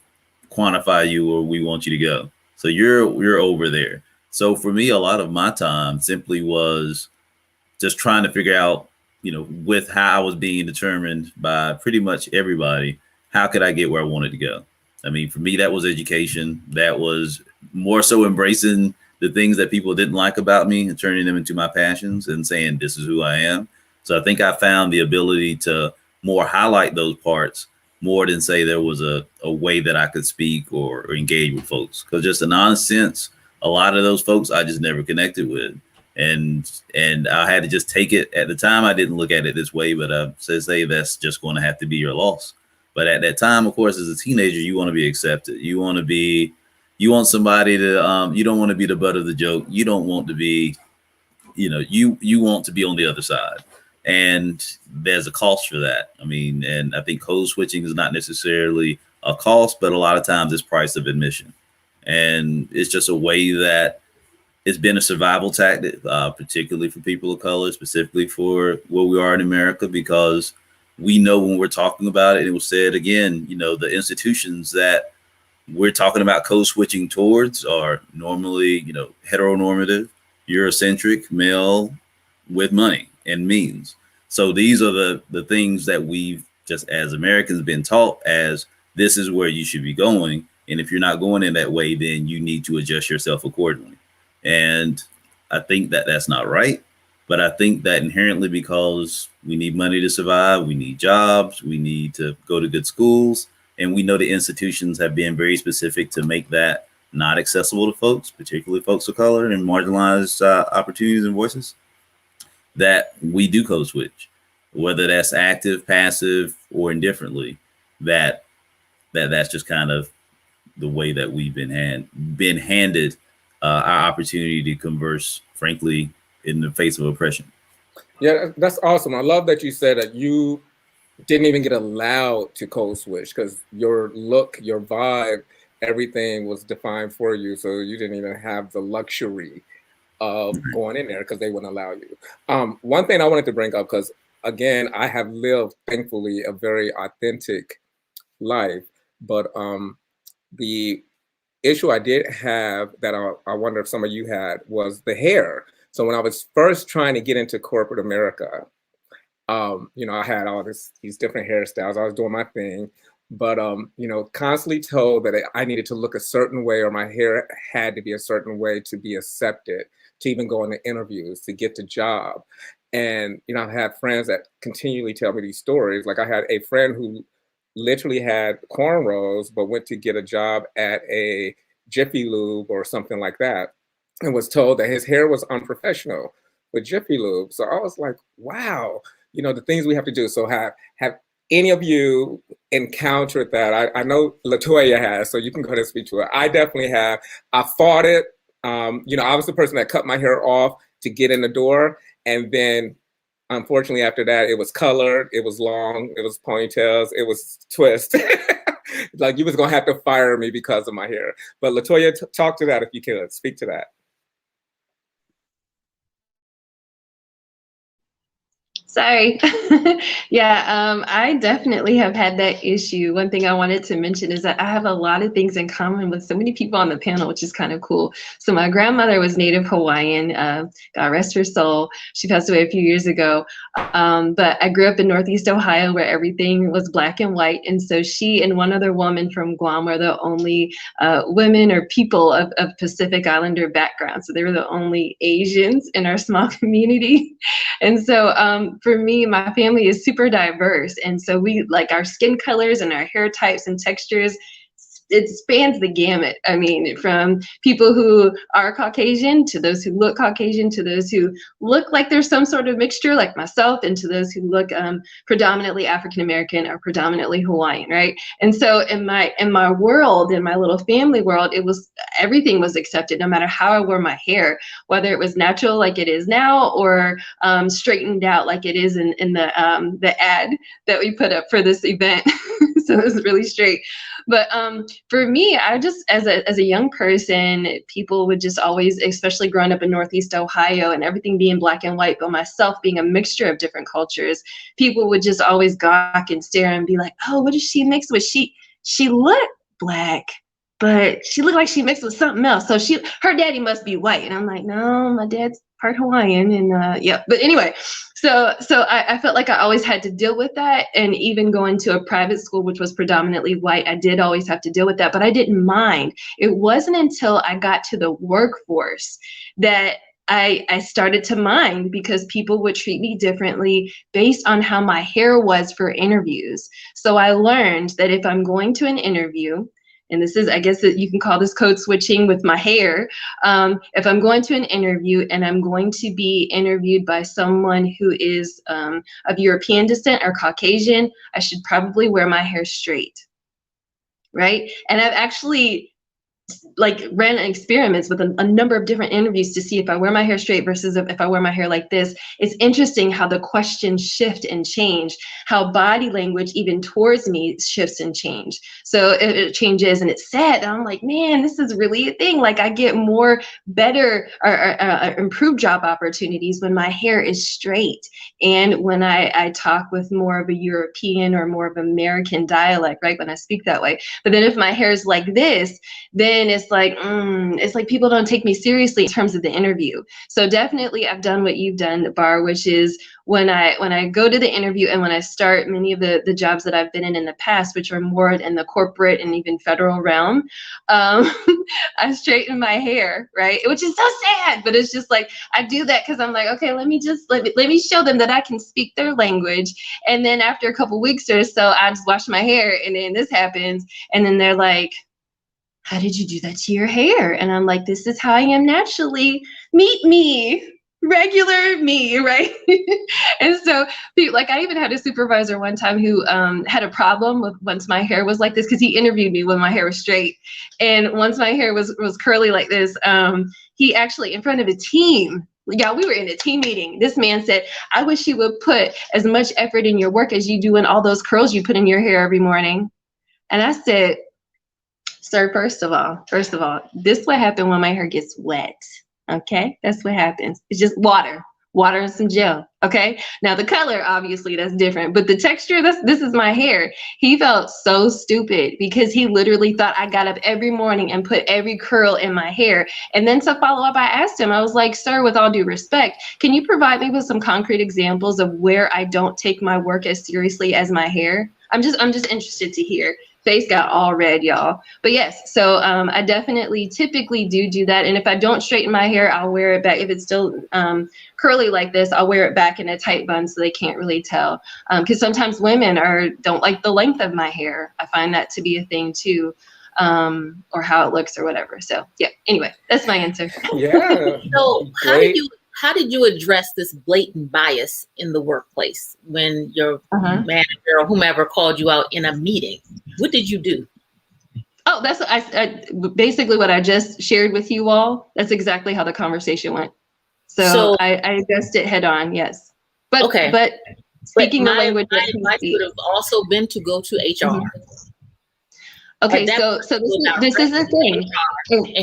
quantify you or we want you to go. So you're over there. So for me, a lot of my time simply was just trying to figure out, you know, with how I was being determined by pretty much everybody, how could I get where I wanted to go? I mean, for me, that was education. That was more so embracing the things that people didn't like about me and turning them into my passions and saying, this is who I am. So I think I found the ability to more highlight those parts more than say there was a way that I could speak or engage with folks. Because just in honest sense, a lot of those folks I just never connected with. And I had to just take it. At the time, I didn't look at it this way, but I say that's just going to have to be your loss. But at that time, of course, as a teenager, you want to be accepted. You want somebody to, you don't want to be the butt of the joke. You don't want to be, you know, you want to be on the other side. And there's a cost for that. I mean, and I think code switching is not necessarily a cost, but a lot of times it's price of admission. And it's just a way that it's been a survival tactic, particularly for people of color, specifically for where we are in America, because we know when we're talking about it, and it was said again, you know, the institutions that we're talking about code switching towards are normally, you know, heteronormative, Eurocentric, male with money and means. So these are the things that we've just as Americans been taught as this is where you should be going. And if you're not going in that way, then you need to adjust yourself accordingly. And I think that that's not right. But I think that inherently, because we need money to survive, we need jobs, we need to go to good schools. And we know the institutions have been very specific to make that not accessible to folks, particularly folks of color and marginalized opportunities and voices, that we do code switch, whether that's active, passive, or indifferently. That's just kind of the way that we've been handed our opportunity to converse, frankly, in the face of oppression. Yeah, that's awesome. I love that you said that you didn't even get allowed to code switch because your look, your vibe, everything was defined for you. So you didn't even have the luxury of going in there because they wouldn't allow you. One thing I wanted to bring up, because again, I have lived, thankfully, a very authentic life, but the issue I did have that I wonder if some of you had was the hair. So when I was first trying to get into corporate America, you know, I had all these different hairstyles. I was doing my thing, but you know, constantly told that I needed to look a certain way or my hair had to be a certain way to be accepted, to even go into interviews, to get the job. And you know, I've had friends that continually tell me these stories. Like I had a friend who literally had cornrows, but went to get a job at a Jiffy Lube or something like that, and was told that his hair was unprofessional with Jiffy Lube. So I was like, wow, you know, the things we have to do. So have any of you encountered that? I know Latoya has, so you can go ahead and speak to it. I definitely have. I fought it. You know, I was the person that cut my hair off to get in the door. And then unfortunately after that, it was colored, it was long, it was ponytails, it was twist. Like you was gonna have to fire me because of my hair. But Latoya, talk to that if you could, speak to that. Sorry. Yeah, I definitely have had that issue. One thing I wanted to mention is that I have a lot of things in common with so many people on the panel, which is kind of cool. So my grandmother was Native Hawaiian, God rest her soul. She passed away a few years ago. But I grew up in Northeast Ohio where everything was black and white. And so she and one other woman from Guam were the only women or people of Pacific Islander background. So they were the only Asians in our small community. And so for me, my family is super diverse. And so we like our skin colors and our hair types and textures. It spans the gamut. I mean, from people who are Caucasian to those who look Caucasian to those who look like there's some sort of mixture like myself and to those who look predominantly African American or predominantly Hawaiian, right? And so in my world, in my little family world, it was everything was accepted no matter how I wore my hair, whether it was natural like it is now or straightened out like it is in the ad that we put up for this event. So it was really straight. But for me, I just, as a young person, people would just always, especially growing up in Northeast Ohio and everything being black and white, but myself being a mixture of different cultures, people would just always gawk and stare and be like, oh, what is she mixed with? She looked black, but she looked like she mixed with something else. So her daddy must be white. And I'm like, no, my dad's part Hawaiian. And yeah, but anyway, so I felt like I always had to deal with that. And even going to a private school, which was predominantly white, I did always have to deal with that, but I didn't mind. It wasn't until I got to the workforce that I started to mind, because people would treat me differently based on how my hair was for interviews. So I learned that if I'm going to an interview, and this is, I guess that you can call this code switching with my hair. If I'm going to an interview and I'm going to be interviewed by someone who is of European descent or Caucasian, I should probably wear my hair straight, right? And I've actually ran experiments with a number of different interviews to see if I wear my hair straight versus if I wear my hair like this. It's interesting how the questions shift and change, how body language even towards me shifts and change. So it changes, and it's sad. And I'm like, man, this is really a thing. Like I get more better or improved job opportunities when my hair is straight. And when I talk with more of a European or more of American dialect, right? When I speak that way. But then if my hair is like this, then it's like people don't take me seriously in terms of the interview. So definitely I've done what you've done, Bar, which is when I go to the interview and when I start many of the jobs that I've been in the past, which are more in the corporate and even federal realm, I straighten my hair, right? Which is so sad, but it's just like, I do that because I'm like, okay, let me show them that I can speak their language. And then after a couple weeks or so, I just wash my hair and then this happens. And then they're like, how did you do that to your hair? And I'm like, this is how I am naturally. Meet me, regular me, right? And so, like, I even had a supervisor one time who had a problem with once my hair was like this, because he interviewed me when my hair was straight. And once my hair was curly like this, he actually, in front of a team, yeah, we were in a team meeting. This man said, I wish you would put as much effort in your work as you do in all those curls you put in your hair every morning. And I said, sir, first of all, this what happened when my hair gets wet. Okay, that's what happens. It's just water and some gel. Okay, now the color, obviously, that's different, but the texture, this is my hair. He felt so stupid because he literally thought I got up every morning and put every curl in my hair. And then to follow up, I asked him, I was like, sir, with all due respect, can you provide me with some concrete examples of where I don't take my work as seriously as my hair? I'm just interested to hear. Face got all red, y'all. But yes, so I definitely typically do that. And if I don't straighten my hair, I'll wear it back. If it's still curly like this, I'll wear it back in a tight bun so they can't really tell. Because sometimes women don't like the length of my hair. I find that to be a thing too, or how it looks or whatever. So yeah, anyway, that's my answer. Yeah. So how did you address this blatant bias in the workplace when your manager or whomever called you out in a meeting? What did you do? Oh, that's I basically what I just shared with you all. That's exactly how the conversation went. So I addressed it head on. Yes, but okay. But speaking the language, my advice would have also been to go to HR. Okay, so this is the thing.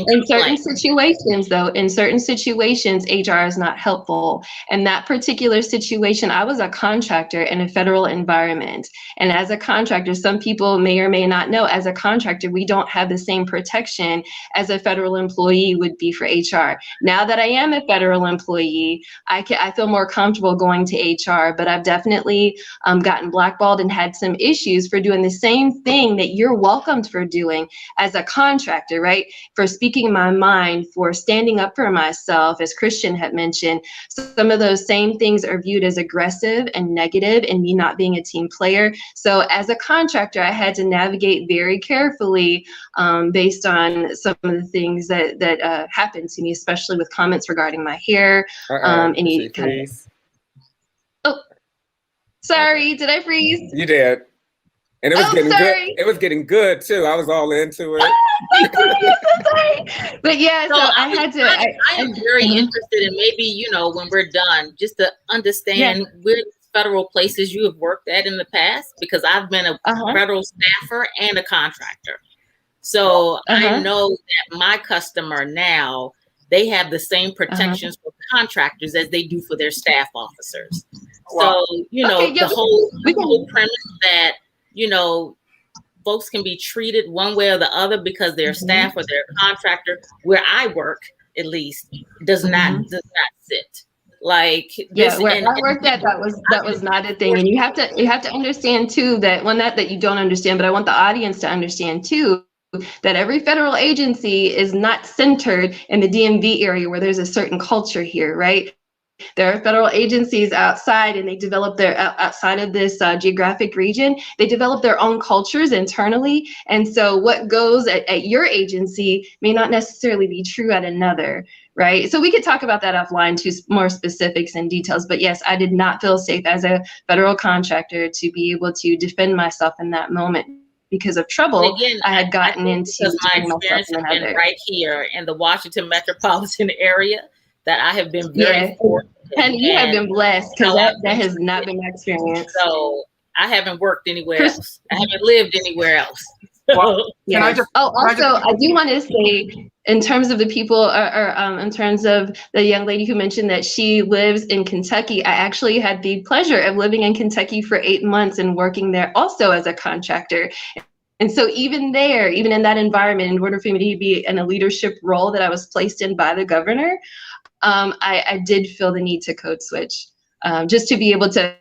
In certain situations, though, HR is not helpful. In that particular situation, I was a contractor in a federal environment. And as a contractor, some people may or may not know, as a contractor, we don't have the same protection as a federal employee would be for HR. Now that I am a federal employee, I feel more comfortable going to HR, but I've definitely gotten blackballed and had some issues for doing the same thing that you're welcomed for doing as a contractor, right? For speaking my mind, for standing up for myself, as Christian had mentioned. Some of those same things are viewed as aggressive and negative, and me not being a team player. So as a contractor, I had to navigate very carefully based on some of the things that happened to me, especially with comments regarding my hair. Any kind of, oh, sorry, did I freeze? You did. And it was getting good. It was getting good too. I was all into it. I'm sorry. But yeah, so I had to. I am very interested in maybe, when we're done, just to understand which federal places you have worked at in the past, because I've been a federal staffer and a contractor. So I know that my customer now, they have the same protections for contractors as they do for their staff officers. Wow. So, the whole premise that, folks can be treated one way or the other because they're staff or they're contractor, where I work, at least, does not sit. Like this, where I worked at, that was not a thing. And you have to understand too that that you don't understand, but I want the audience to understand too, that every federal agency is not centered in the DMV area where there's a certain culture here, right? There are federal agencies outside, and they develop their outside of this geographic region. They develop their own cultures internally, and so what goes at your agency may not necessarily be true at another, right? So we could talk about that offline to more specifics and details. But yes, I did not feel safe as a federal contractor to be able to defend myself in that moment because of trouble I had gotten into. Because my experience has been right here in the Washington metropolitan area. That I have been very fortunate. And you have been blessed, because that has not been my experience. So I haven't worked anywhere else. I haven't lived anywhere else. Well, I do want to say, in terms of the people, in terms of the young lady who mentioned that she lives in Kentucky, I actually had the pleasure of living in Kentucky for 8 months and working there also as a contractor. And so even there, even in that environment, in order for me to be in a leadership role that I was placed in by the governor, I did feel the need to code switch, just to be able to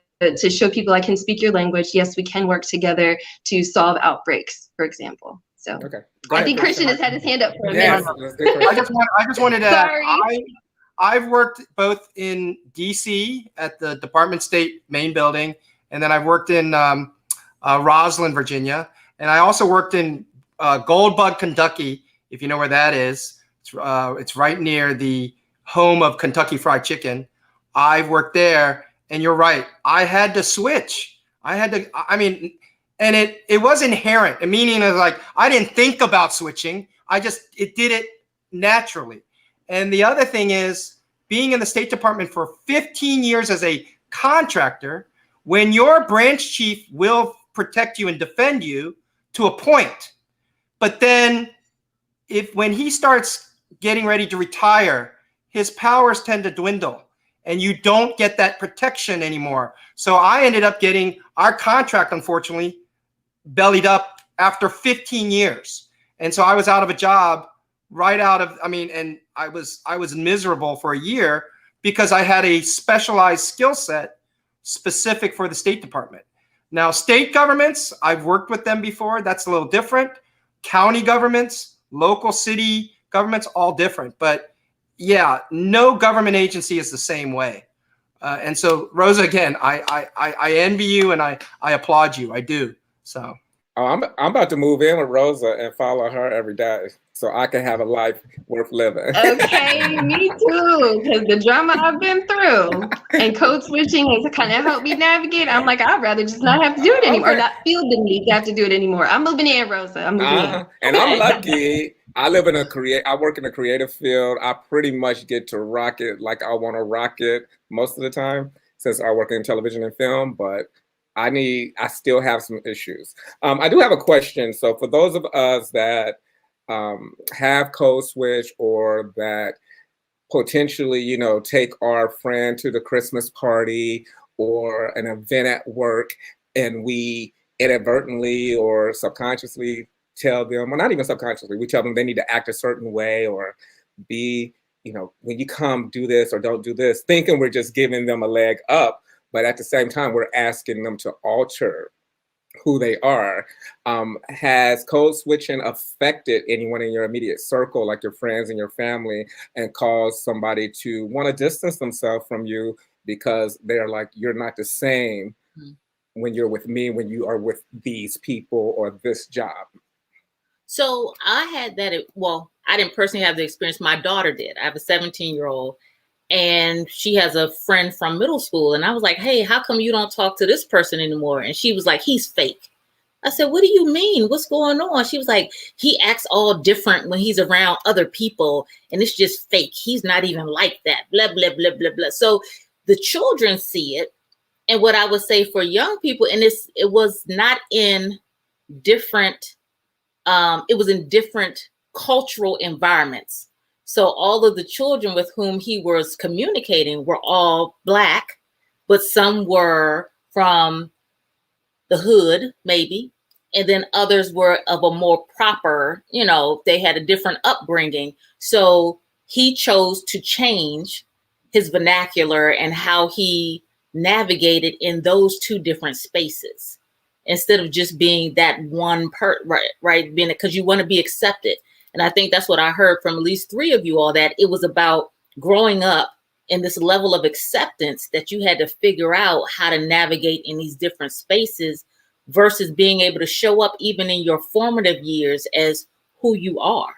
show people I can speak your language. Yes, we can work together to solve outbreaks, for example. So I think Christian has had his hand up for a minute. I just wanted to add, I've worked both in DC at the Department of State main building, and then I've worked in Roslyn, Virginia, and I also worked in Goldbug, Kentucky, if you know where that is. It's right near the home of Kentucky Fried Chicken. I've worked there, and you're right. I had to switch. And it was inherent, meaning of like, I didn't think about switching. It did it naturally. And the other thing is, being in the State Department for 15 years as a contractor, when your branch chief will protect you and defend you to a point, but then when he starts getting ready to retire, his powers tend to dwindle and you don't get that protection anymore. So I ended up getting our contract, unfortunately, bellied up after 15 years. And so I was out of a job and I was miserable for a year because I had a specialized skill set specific for the State Department. Now, state governments, I've worked with them before. That's a little different. County governments, local city governments, all different. But yeah, no government agency is the same way. And so, Rosa, again, I envy you and I applaud you. I do. So. Oh, I'm about to move in with Rosa and follow her every day so I can have a life worth living. Okay, me too. Because the drama I've been through and code switching has kind of helped me navigate. I'm like, I'd rather just not have to do it anymore, or not feel the need to have to do it anymore. I'm moving in, Rosa. I'm moving in. And I'm lucky. I live in I work in a creative field. I pretty much get to rock it like I want to rock it most of the time, since I work in television and film. But I still have some issues. I do have a question. So for those of us that have code switch, or that potentially, take our friend to the Christmas party or an event at work, and we inadvertently or subconsciously tell them, or not even subconsciously, we tell them they need to act a certain way, or be, when you come, do this or don't do this, thinking we're just giving them a leg up. But at the same time, we're asking them to alter who they are. Has code switching affected anyone in your immediate circle, like your friends and your family, and caused somebody to want to distance themselves from you because they're like, you're not the same when you're with me, when you are with these people or this job? So I had that. Well, I didn't personally have the experience. My daughter did. I have a 17-year-old, and she has a friend from middle school. And I was like, hey, how come you don't talk to this person anymore? And she was like, he's fake. I said, what do you mean? What's going on? She was like, he acts all different when he's around other people, and it's just fake. He's not even like that. Blah, blah, blah, blah, blah. So the children see it. And what I would say for young people, and it was not in different, it was in different cultural environments. So all of the children with whom he was communicating were all Black, but some were from the hood, maybe. And then others were of a more proper, they had a different upbringing. So he chose to change his vernacular and how he navigated in those two different spaces, instead of just being that one right? Being, because you want to be accepted. And I think that's what I heard from at least 3 of you all, that it was about growing up in this level of acceptance that you had to figure out how to navigate in these different spaces, versus being able to show up even in your formative years as who you are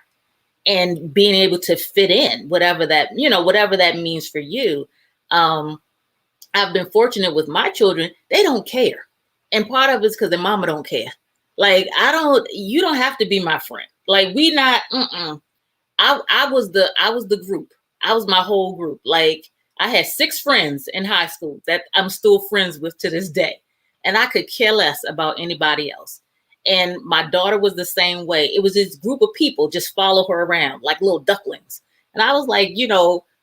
and being able to fit in, whatever that means for you. I've been fortunate with my children. They don't care. And part of it's because their mama don't care. Like, you don't have to be my friend. Like, we not, I was the group. I was my whole group. Like, I had 6 friends in high school that I'm still friends with to this day. And I could care less about anybody else. And my daughter was the same way. It was this group of people just follow her around like little ducklings. And I was like,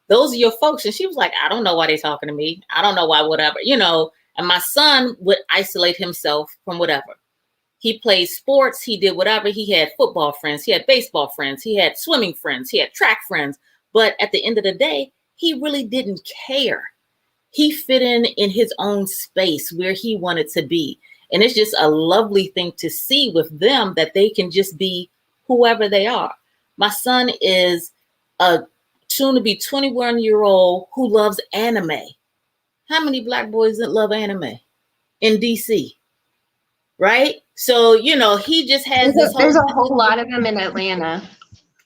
those are your folks. And she was like, I don't know why they're talking to me. I don't know why, whatever, And my son would isolate himself from whatever. He played sports. He did whatever. He had football friends. He had baseball friends. He had swimming friends. He had track friends. But at the end of the day, he really didn't care. He fit in his own space where he wanted to be. And it's just a lovely thing to see with them, that they can just be whoever they are. My son is a soon to be 21-year-old who loves anime. How many Black boys that love anime in DC? Right? So, he just has there's a whole lot of them in Atlanta.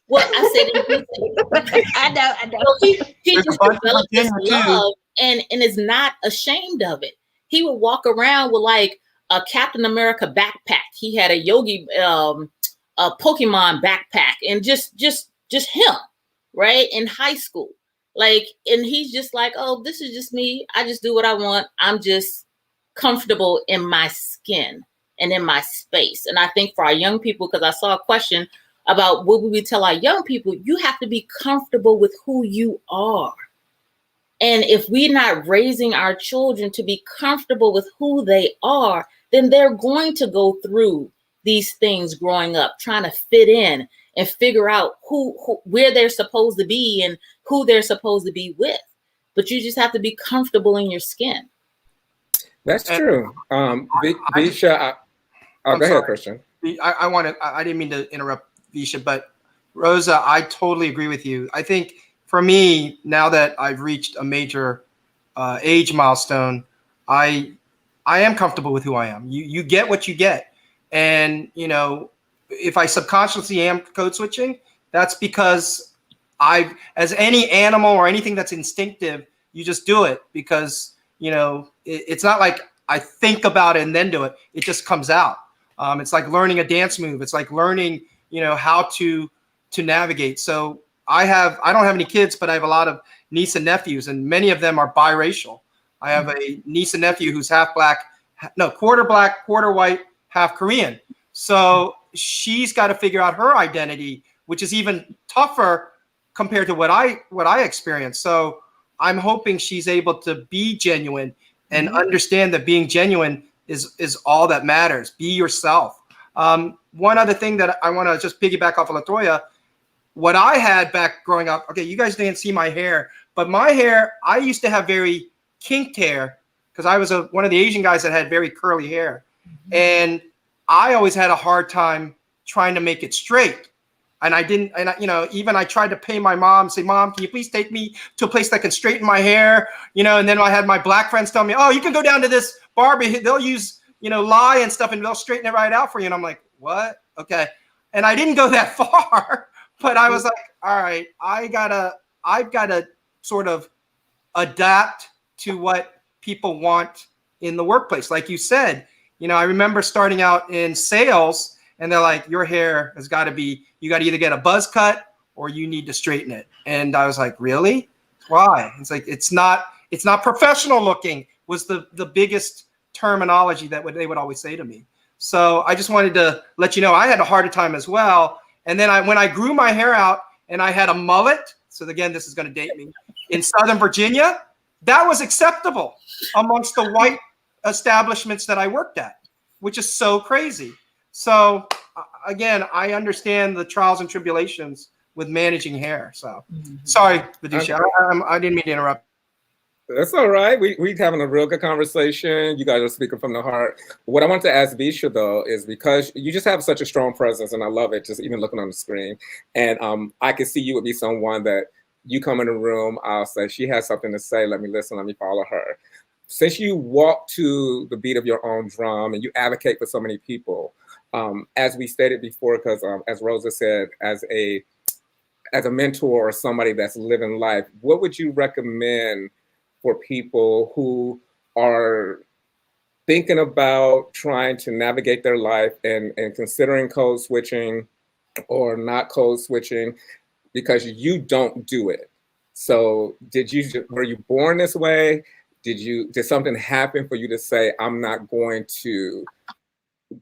Well, I said, I know. So he just developed this love and is not ashamed of it. He would walk around with like a Captain America backpack. He had a Yogi, a Pokemon backpack, and just him, right? In high school. Like, and he's just like, oh, this is just me. I just do what I want. I'm just comfortable in my skin and in my space. And I think for our young people, because I saw a question about what would we tell our young people, you have to be comfortable with who you are. And if we're not raising our children to be comfortable with who they are, then they're going to go through these things growing up, trying to fit in and figure out where they're supposed to be and who they're supposed to be with. But you just have to be comfortable in your skin. That's true. Visha, go ahead, Christian. I didn't mean to interrupt Visha, but Rosa, I totally agree with you. I think for me, now that I've reached a major age milestone, I am comfortable with who I am. You get what you get. And, if I subconsciously am code switching, that's because as any animal or anything that's instinctive, you just do it because, it's not like I think about it and then do it. It just comes out. It's like learning a dance move. It's like learning, how to navigate. So I don't have any kids, but I have a lot of niece and nephews, and many of them are biracial. I have a niece and nephew who's half Black, quarter black, quarter white, half Korean. So she's got to figure out her identity, which is even tougher compared to what I experienced. So I'm hoping she's able to be genuine and understand that being genuine is all that matters. Be yourself. One other thing that I want to just piggyback off of Latoya, what I had back growing up, okay, you guys didn't see my hair, but my hair, I used to have very kinked hair because I was one of the Asian guys that had very curly hair. And I always had a hard time trying to make it straight. And even I tried to pay my mom, say, Mom, can you please take me to a place that can straighten my hair? And then I had my black friends tell me, oh, you can go down to this barber. They'll use, lye and stuff and they'll straighten it right out for you. And I'm like, what? Okay. And I didn't go that far, but I was like, all right, I've got to sort of adapt to what people want in the workplace. Like you said, I remember starting out in sales and they're like, your hair has got to be, you got to either get a buzz cut or you need to straighten it. And I was like, really? Why? It's like, it's not professional looking was the biggest terminology that they would always say to me. So I just wanted to let you know, I had a harder time as well. And then when I grew my hair out and I had a mullet, so again, this is going to date me, in Southern Virginia, that was acceptable amongst the white establishments that I worked at, which is so crazy. So again, I understand the trials and tribulations with managing hair. So sorry, Vidusha, I didn't mean to interrupt. That's all right. We're having a real good conversation. You guys are speaking from the heart. What I want to ask Visha, though, is because you just have such a strong presence, and I love it, just even looking on the screen. And I can see you would be someone that you come in a room, I'll say, she has something to say, let me listen, let me follow her. Since you walk to the beat of your own drum and you advocate for so many people, as we stated before, because as Rosa said, as a mentor or somebody that's living life, what would you recommend for people who are thinking about trying to navigate their life and considering code switching or not code switching, because you don't do it? So were you born this way? Did something happen for you to say, I'm not going to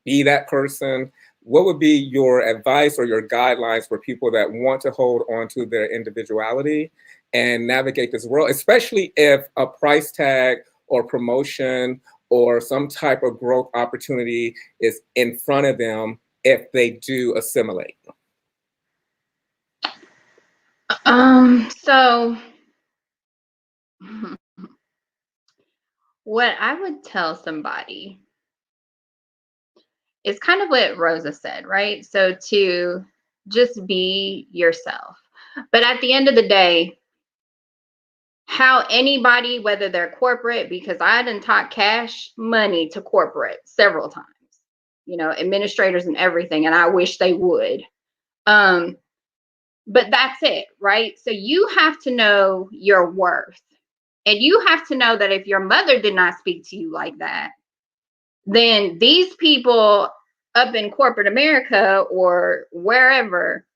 be that person? What would be your advice or your guidelines for people that want to hold on to their individuality and navigate this world, especially if a price tag or promotion or some type of growth opportunity is in front of them if they do assimilate? So what I would tell somebody is kind of what Rosa said, right? So to just be yourself. But at the end of the day, how anybody, whether they're corporate, because I done taught cash money to corporate several times, administrators and everything, and I wish they would. But that's it, right? So you have to know your worth. And you have to know that if your mother did not speak to you like that, then these people up in corporate America or wherever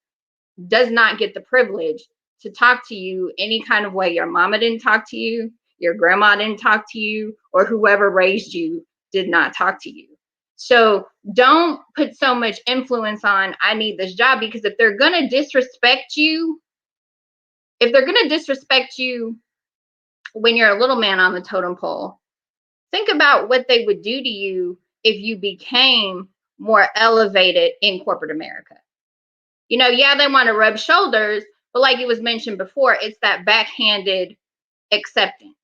does not get the privilege to talk to you any kind of way. Your mama didn't talk to you, your grandma didn't talk to you, or whoever raised you did not talk to you. So don't put so much influence on, I need this job, because if they're going to disrespect you, when you're a little man on the totem pole, think about what they would do to you if you became more elevated in corporate America. Yeah, they want to rub shoulders, but like it was mentioned before, it's that backhanded acceptance.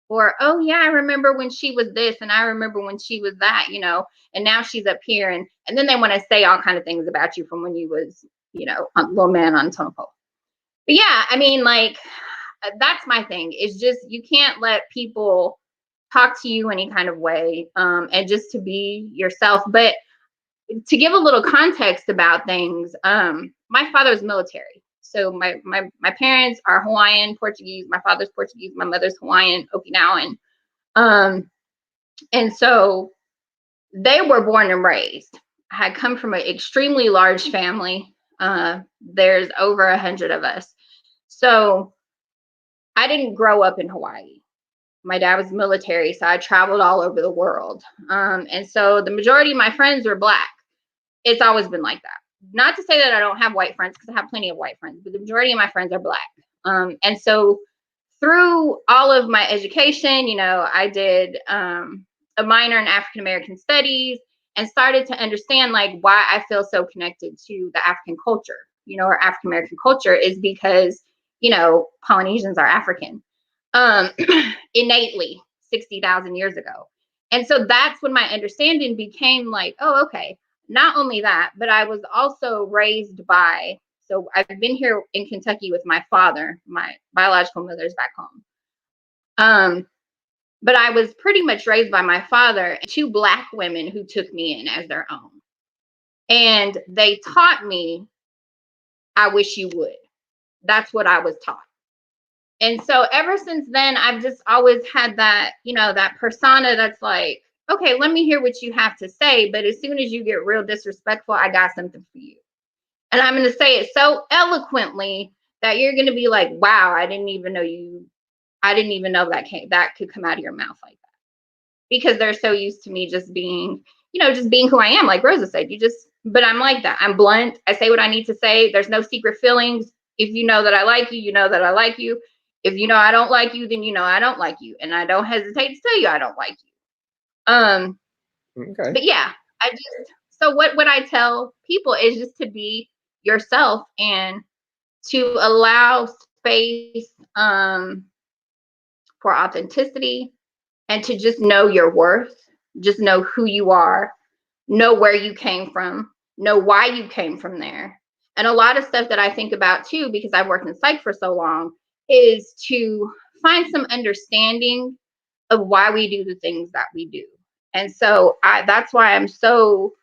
Or, oh yeah, I remember when she was this and I remember when she was that, and now she's up here. And then they want to say all kind of things about you from when you was, a little man on totem pole. But yeah, I mean, like, that's my thing. Is just, you can't let people talk to you any kind of way, and just to be yourself. But to give a little context about things, my father's military. So my parents are Hawaiian, Portuguese. My father's Portuguese. My mother's Hawaiian, Okinawan. And so they were born and raised. I had come from an extremely large family. There's over 100 of us. So I didn't grow up in Hawaii. My dad was military, so I traveled all over the world. And so the majority of my friends were Black. It's always been like that. Not to say that I don't have white friends, because I have plenty of white friends, but the majority of my friends are Black. And so through all of my education, I did a minor in African American studies and started to understand like why I feel so connected to the African culture, or African American culture, is because, Polynesians are African innately 60,000 years ago. And so that's when my understanding became like, oh, okay, not only that, but I was also raised by, so I've been here in Kentucky with my father, my biological mother's back home. But I was pretty much raised by my father and 2 Black women who took me in as their own. And they taught me, I wish you would. That's what I was taught. And so ever since then, I've just always had that, that persona that's like, okay, let me hear what you have to say. But as soon as you get real disrespectful, I got something for you. And I'm going to say it so eloquently that you're going to be like, wow, I didn't even know that could come out of your mouth like that. Because they're so used to me just being, just being who I am. Like Rosa said, but I'm like that. I'm blunt. I say what I need to say. There's no secret feelings. If you know that I like you, you know that I like you. If you know I don't like you, then I don't like you. And I don't hesitate to tell you I don't like you. Okay. But yeah, so what I tell people is just to be yourself and to allow space for authenticity and to just know your worth, just know who you are, know where you came from, know why you came from there. And a lot of stuff that I think about too, because I've worked in psych for so long, is to find some understanding of why we do the things that we do. And so that's why I'm so,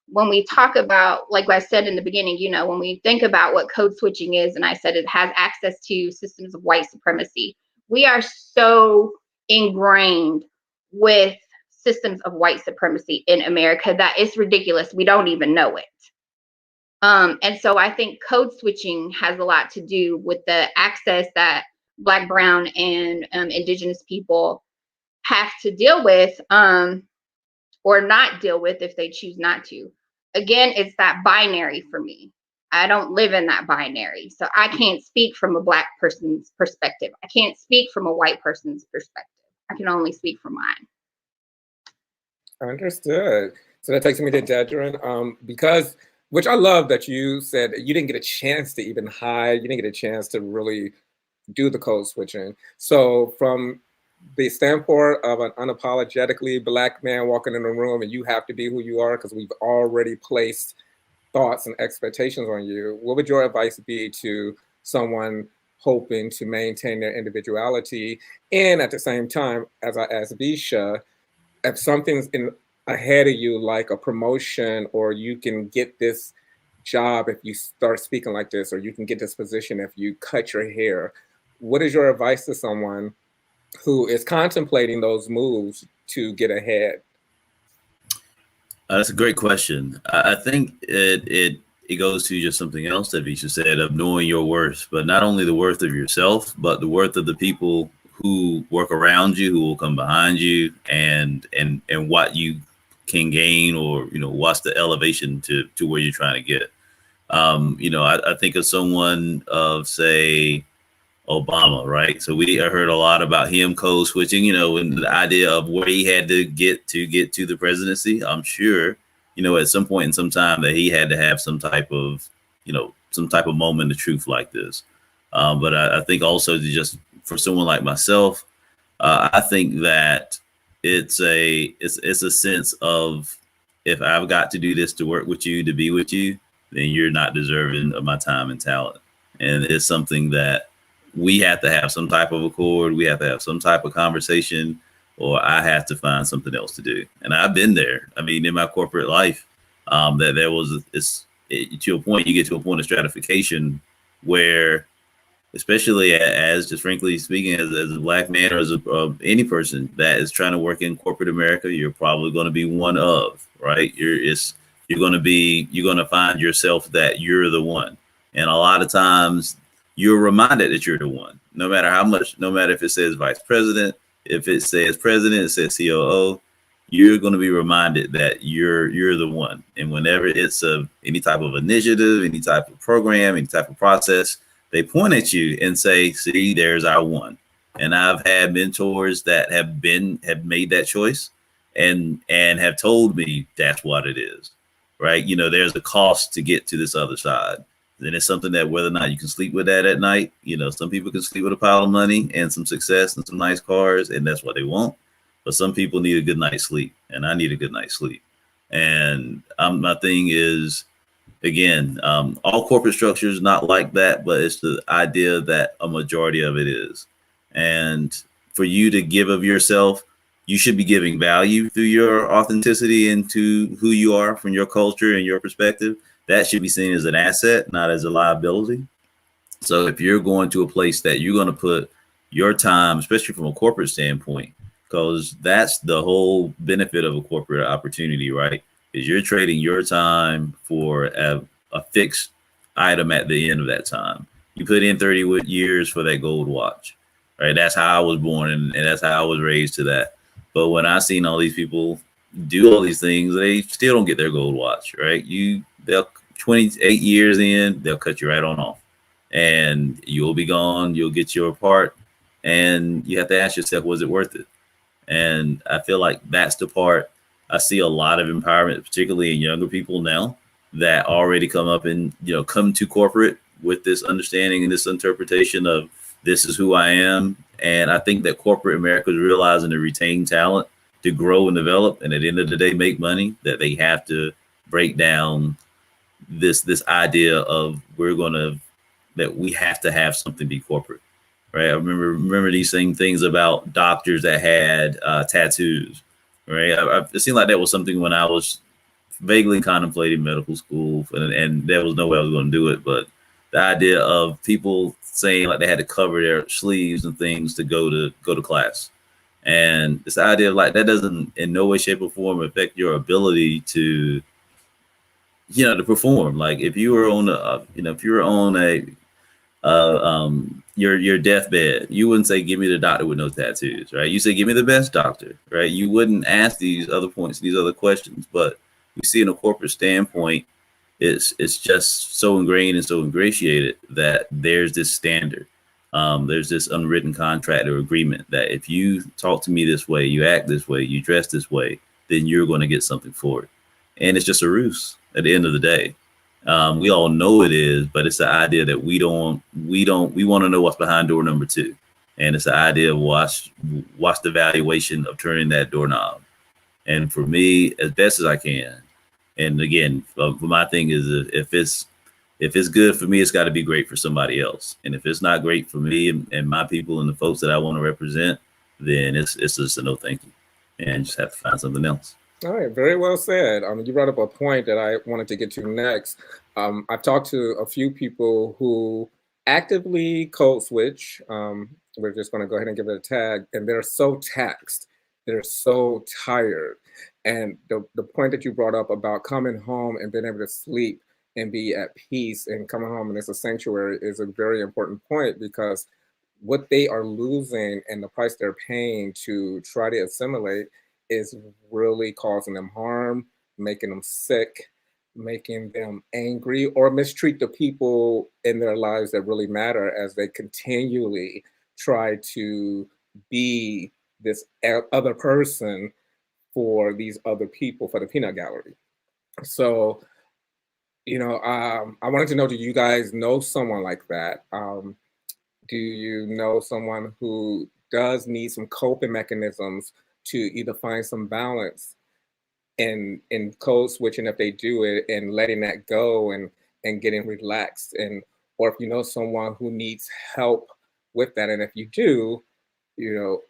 when we talk about, like I said in the beginning, when we think about what code switching is, and I said it has access to systems of white supremacy, we are so ingrained with systems of white supremacy in America that it's ridiculous. We don't even know it. And so I think code switching has a lot to do with the access that Black, Brown, and indigenous people have to deal with, or not deal with if they choose not to. Again, it's that binary for me. I don't live in that binary. So I can't speak from a Black person's perspective. I can't speak from a white person's perspective. I can only speak from mine. Understood. So that takes me to Diasporan, because, which I love that you said you didn't get a chance to even hide. You didn't get a chance to really do the code switching. So from the standpoint of an unapologetically Black man walking in a room and you have to be who you are because we've already placed thoughts and expectations on you, what would your advice be to someone hoping to maintain their individuality? And at the same time, as I asked Visha, if something's ahead of you, like a promotion, or you can get this job if you start speaking like this, or you can get this position if you cut your hair, what is your advice to someone who is contemplating those moves to get ahead? That's a great question. I think it goes to just something else that Visha said, of knowing your worth, but not only the worth of yourself, but the worth of the people who work around you, who will come behind you, and what you can gain, or what's the elevation to where you're trying to get. I think of someone of, say, Obama, right? So I heard a lot about him code switching, and the idea of where he had to get to the presidency. I'm sure, at some point in some time that he had to have some type of moment of truth like this. But I think also just for someone like myself, I think that it's a sense of, if I've got to do this to work with you, to be with you, then you're not deserving of my time and talent. And it's something that we have to have some type of accord. We have to have some type of conversation, or I have to find something else to do. And I've been there. I mean, in my corporate life, that there was to a point, you get to a point of stratification where, especially as just frankly speaking, as a Black man, or as any person that is trying to work in corporate America, you're probably going to be one of, right? You're going to find yourself that you're the one. And a lot of times you're reminded that you're the one, no matter how much, no matter if it says vice president, If it says president, it says COO, you're going to be reminded that you're the one. And whenever it's any type of initiative, any type of program, any type of process, they point at you and say, see, there's our one. And I've had mentors that have made that choice and have told me that's what it is, right? You know, there's a cost to get to this other side. Then it's something that whether or not you can sleep with that at night, you know, some people can sleep with a pile of money and some success and some nice cars, and that's what they want. But some people need a good night's sleep, and I need a good night's sleep. And my thing is, again, all corporate structures not like that, but it's the idea that a majority of it is. And for you to give of yourself, you should be giving value through your authenticity into who you are from your culture and your perspective. That should be seen as an asset, not as a liability. So if you're going to a place that you're going to put your time, especially from a corporate standpoint, because that's the whole benefit of a corporate opportunity, right? Is you're trading your time for a fixed item at the end of that time. You put in 30 years for that gold watch, right? That's how I was born, and that's how I was raised to that. But when I seen all these people do all these things, they still don't get their gold watch, right? They'll 28 years in, they'll cut you right on off, and you'll be gone. You'll get your part, and you have to ask yourself, was it worth it? And I feel like that's the part I see a lot of empowerment, particularly in younger people now that already come up and, you know, come to corporate with this understanding and this interpretation of this is who I am. And I think that corporate America is realizing to retain talent, to grow and develop, and at the end of the day, make money, that they have to break down this idea of that we have to have something be corporate, right? I remember these same things about doctors that had tattoos, right? It seemed like that was something when I was vaguely contemplating medical school, and there was no way I was going to do it. But the idea of people saying like they had to cover their sleeves and things to go to class, and this idea of like that doesn't in no way, shape, or form affect your ability to, you know, to perform. Like if you were on your deathbed, you wouldn't say, give me the doctor with no tattoos, right? You say, give me the best doctor, right? You wouldn't ask these other points, these other questions. But we see in a corporate standpoint, it's just so ingrained and so ingratiated that there's this standard. There's this unwritten contract or agreement that if you talk to me this way, you act this way, you dress this way, then you're going to get something for it. And it's just a ruse at the end of the day. We all know it is, but it's the idea that we want to know what's behind door number 2. And it's the idea of watch the valuation of turning that doorknob. And for me, as best as I can. And again, for my thing is if it's good for me, it's got to be great for somebody else. And if it's not great for me and my people and the folks that I want to represent, then it's just a no thank you. And just have to find something else. All right, very well said. You brought up a point that I wanted to get to next. I've talked to a few people who actively code switch. We're just going to go ahead and give it a tag, and they're so taxed. They're so tired. And the point that you brought up about coming home and being able to sleep and be at peace and coming home and it's a sanctuary is a very important point, because what they are losing and the price they're paying to try to assimilate is really causing them harm, making them sick, making them angry, or mistreat the people in their lives that really matter as they continually try to be this other person for these other people, for the peanut gallery. So, you know, I wanted to know, do you guys know someone like that? Do you know someone who does need some coping mechanisms to either find some balance in code switching if they do it, and letting that go and getting relaxed, or if you know someone who needs help with that, and if you do, you know,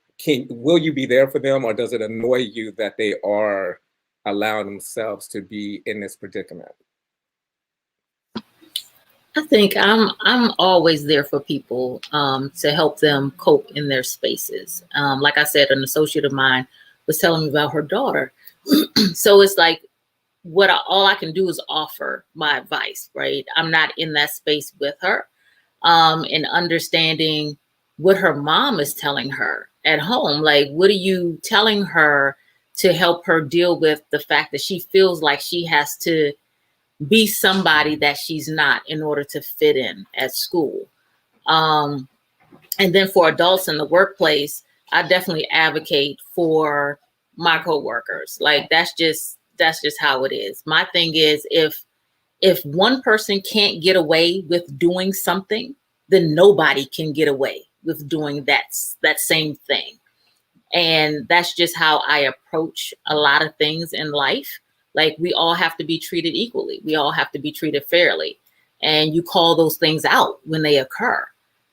will you be there for them, or does it annoy you that they are allowing themselves to be in this predicament? I think I'm always there for people to help them cope in their spaces. Like I said, an associate of mine was telling me about her daughter. So it's like all I can do is offer my advice, right? I'm not in that space with her, and understanding what her mom is telling her at home? Like, what are you telling her to help her deal with the fact that she feels like she has to be somebody that she's not in order to fit in at school? And then for adults in the workplace, I definitely advocate for my coworkers. Like, that's just how it is. My thing is, if one person can't get away with doing something, then nobody can get away with doing that same thing. And that's just how I approach a lot of things in life. Like, we all have to be treated equally. We all have to be treated fairly. And you call those things out when they occur.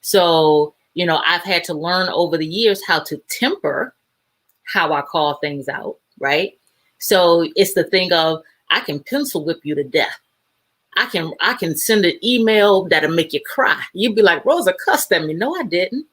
So, you know, I've had to learn over the years how to temper how I call things out, right? So it's the thing of, I can pencil whip you to death. I can send an email that'll make you cry. You'd be like, Rosa cussed at me. No, I didn't.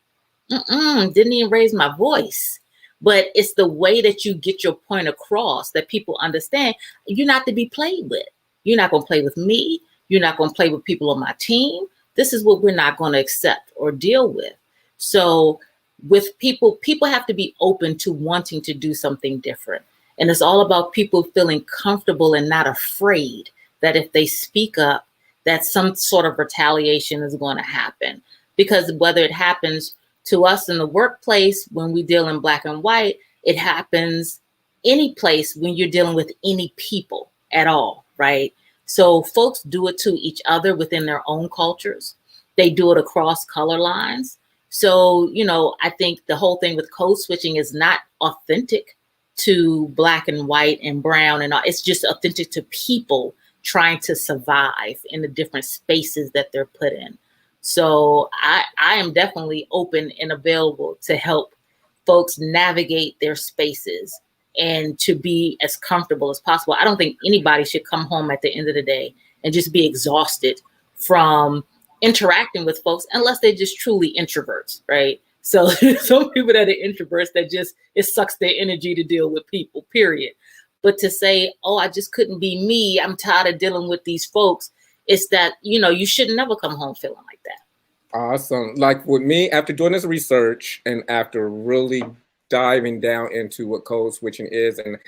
Didn't even raise my voice. But it's the way that you get your point across that people understand you're not to be played with. You're not going to play with me. You're not going to play with people on my team. This is what we're not going to accept or deal with. So with people have to be open to wanting to do something different. And it's all about people feeling comfortable and not afraid that if they speak up, that some sort of retaliation is going to happen. Because whether it happens to us in the workplace when we deal in black and white, it happens any place when you're dealing with any people at all, right? So folks do it to each other within their own cultures. They do it across color lines. So, you know, I think the whole thing with code switching is not authentic to black and white and brown and all. It's just authentic to people trying to survive in the different spaces that they're put in. So I am definitely open and available to help folks navigate their spaces and to be as comfortable as possible. I don't think anybody should come home at the end of the day and just be exhausted from interacting with folks unless they're just truly introverts, right? So some people that are introverts that just, it sucks their energy to deal with people, period. But to say, oh, I just couldn't be me, I'm tired of dealing with these folks, it's that, you know, you should never come home feeling like that. Awesome. Like with me, after doing this research and after really diving down into what code switching is and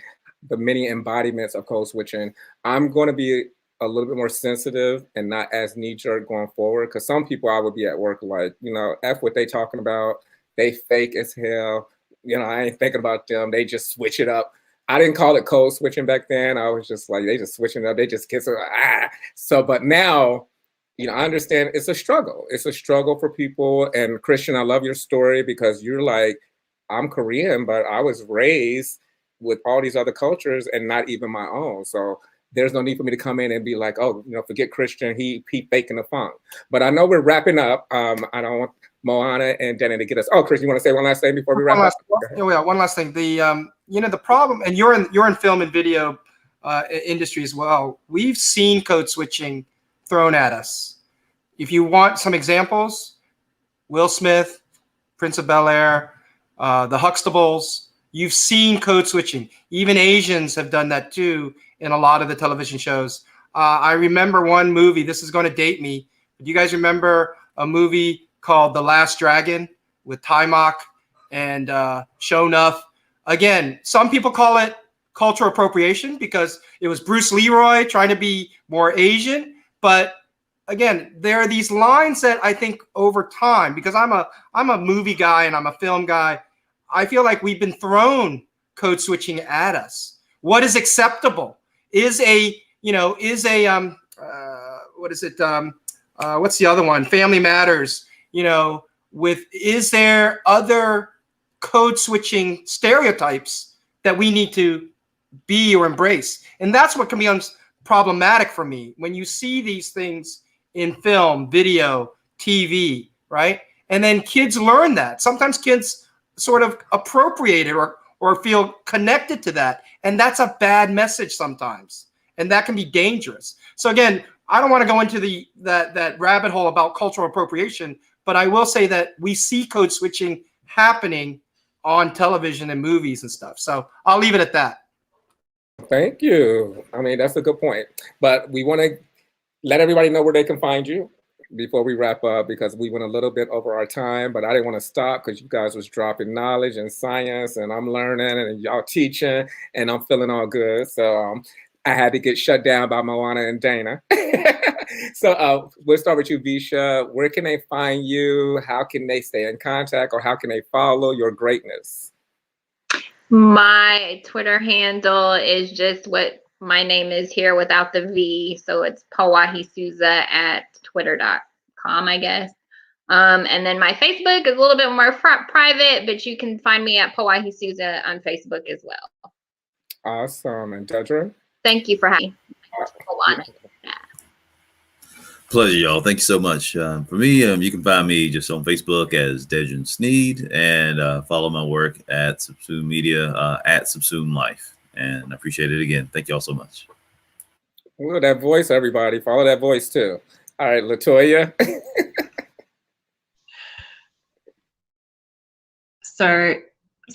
the many embodiments of code switching, I'm going to be a little bit more sensitive and not as knee-jerk going forward. Because some people I would be at work like, you know, F what they talking about. They fake as hell. You know, I ain't thinking about them. They just switch it up. I didn't call it code switching back then. I was just like, they just switching it up. They just kiss it. So, but now, you know, I understand it's a struggle. It's a struggle for people. And Christian, I love your story because you're like, I'm Korean, but I was raised with all these other cultures and not even my own. So there's no need for me to come in and be like, oh, you know, forget Christian, he faking the funk. But I know we're wrapping up. I don't want Moana and Danny to get us. Oh, Chris, you want to say one last thing before we wrap up? One last thing. The you know, the problem, and you're in film and video industry as well. We've seen code switching thrown at us. If you want some examples, Will Smith, Prince of Bel-Air, the Huxtables, you've seen code switching. Even Asians have done that too in a lot of the television shows. I remember one movie, this is going to date me. Do you guys remember a movie called The Last Dragon with Taimak and Shonuff? Again, some people call it cultural appropriation because it was Bruce Leroy trying to be more Asian. But again, there are these lines that I think over time, because I'm a movie guy and I'm a film guy, I feel like we've been thrown code switching at us. What is acceptable? What's the other one? Family Matters. You know, is there other code switching stereotypes that we need to be or embrace? And that's what can be problematic for me when you see these things in film, video, TV, right? And then kids learn that. Sometimes kids sort of appropriate it or feel connected to that. And that's a bad message sometimes. And that can be dangerous. So again, I don't want to go into that rabbit hole about cultural appropriation, but I will say that we see code switching happening on television and movies and stuff. So I'll leave it at that. Thank you. I mean, that's a good point. But we want to let everybody know where they can find you. before we wrap up, because we went a little bit over our time, but I didn't want to stop because you guys was dropping knowledge and science, and I'm learning, and y'all teaching, and I'm feeling all good. So I had to get shut down by Moana and Dana. So we'll start with you, Visha. Where can they find you? How can they stay in contact, or how can they follow your greatness? My Twitter handle is just what my name is here without the V. So it's powahisuza at twitter.com, I guess. And then my Facebook is a little bit more private, but you can find me at powahisuza on Facebook as well. Awesome. And Dedra? Thank you for having me. Pleasure, y'all. Thank you so much. For me, you can find me just on Facebook as Dedra Sneed, and follow my work at Subsume Media at Subsume Life. And I appreciate it again. Thank y'all so much. Ooh, that voice, everybody. Follow that voice too. All right, Latoya. Sorry,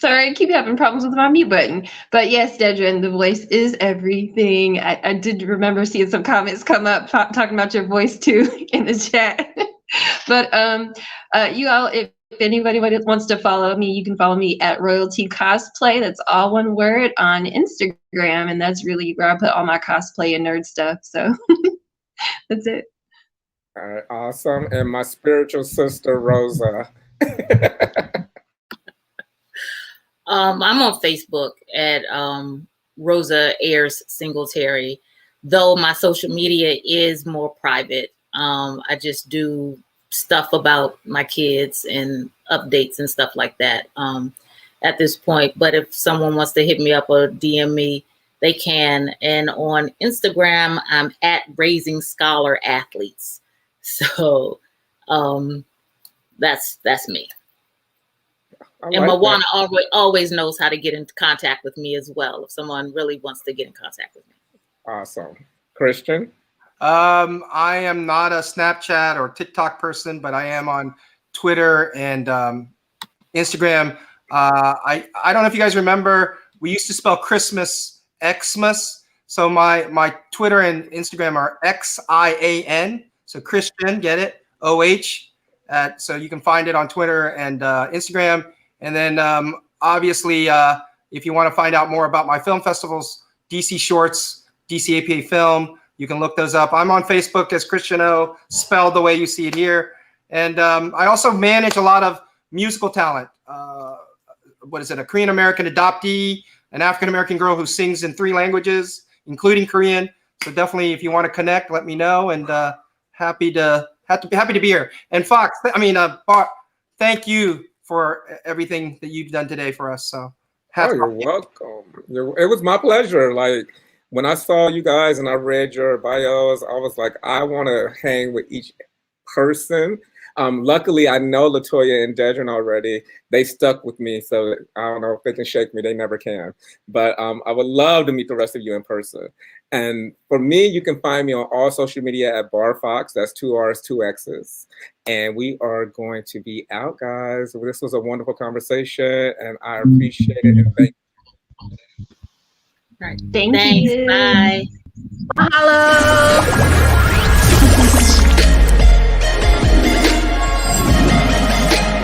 I keep having problems with my mute button. But yes, Dedra, the voice is everything. I did remember seeing some comments come up talking about your voice too in the chat. But you all, if anybody wants to follow me, you can follow me at Royalty Cosplay. That's all one word on Instagram, and that's really where I put all my cosplay and nerd stuff. So that's it. All right, awesome. And my spiritual sister, Rosa. I'm on Facebook at Rosa Singletary, though my social media is more private. I just do stuff about my kids and updates and stuff like that at this point. But if someone wants to hit me up or DM me, they can. And on Instagram, I'm at Raising Scholar Athletes. So that's me. And Moana always knows how to get into contact with me as well, if someone really wants to get in contact with me. Awesome. Christian? I am not a Snapchat or TikTok person, but I am on Twitter and Instagram. I don't know if you guys remember, we used to spell Christmas Xmas. So my Twitter and Instagram are XIAN. So Christian, get it? OH. So you can find it on Twitter and Instagram. And then obviously, if you want to find out more about my film festivals, DC Shorts, DC APA Film, you can look those up. I'm on Facebook as Christian O, spelled the way you see it here. And I also manage a lot of musical talent. What is it? A Korean American adoptee, an African American girl who sings in 3 languages, including Korean. So definitely, if you want to connect, let me know. And happy to be here. And Fox, Bart, thank you for everything that you've done today for us. So, you're welcome. It was my pleasure. Like, when I saw you guys and I read your bios, I was like, I want to hang with each person. Luckily, I know Latoya and Dedra already. They stuck with me, so I don't know if they can shake me. They never can. But I would love to meet the rest of you in person. And for me, you can find me on all social media at BarFox. That's 2 R's, 2 X's. And we are going to be out, guys. This was a wonderful conversation, and I appreciate it. And thank you. Right. Thank you. Bye. Mahalo.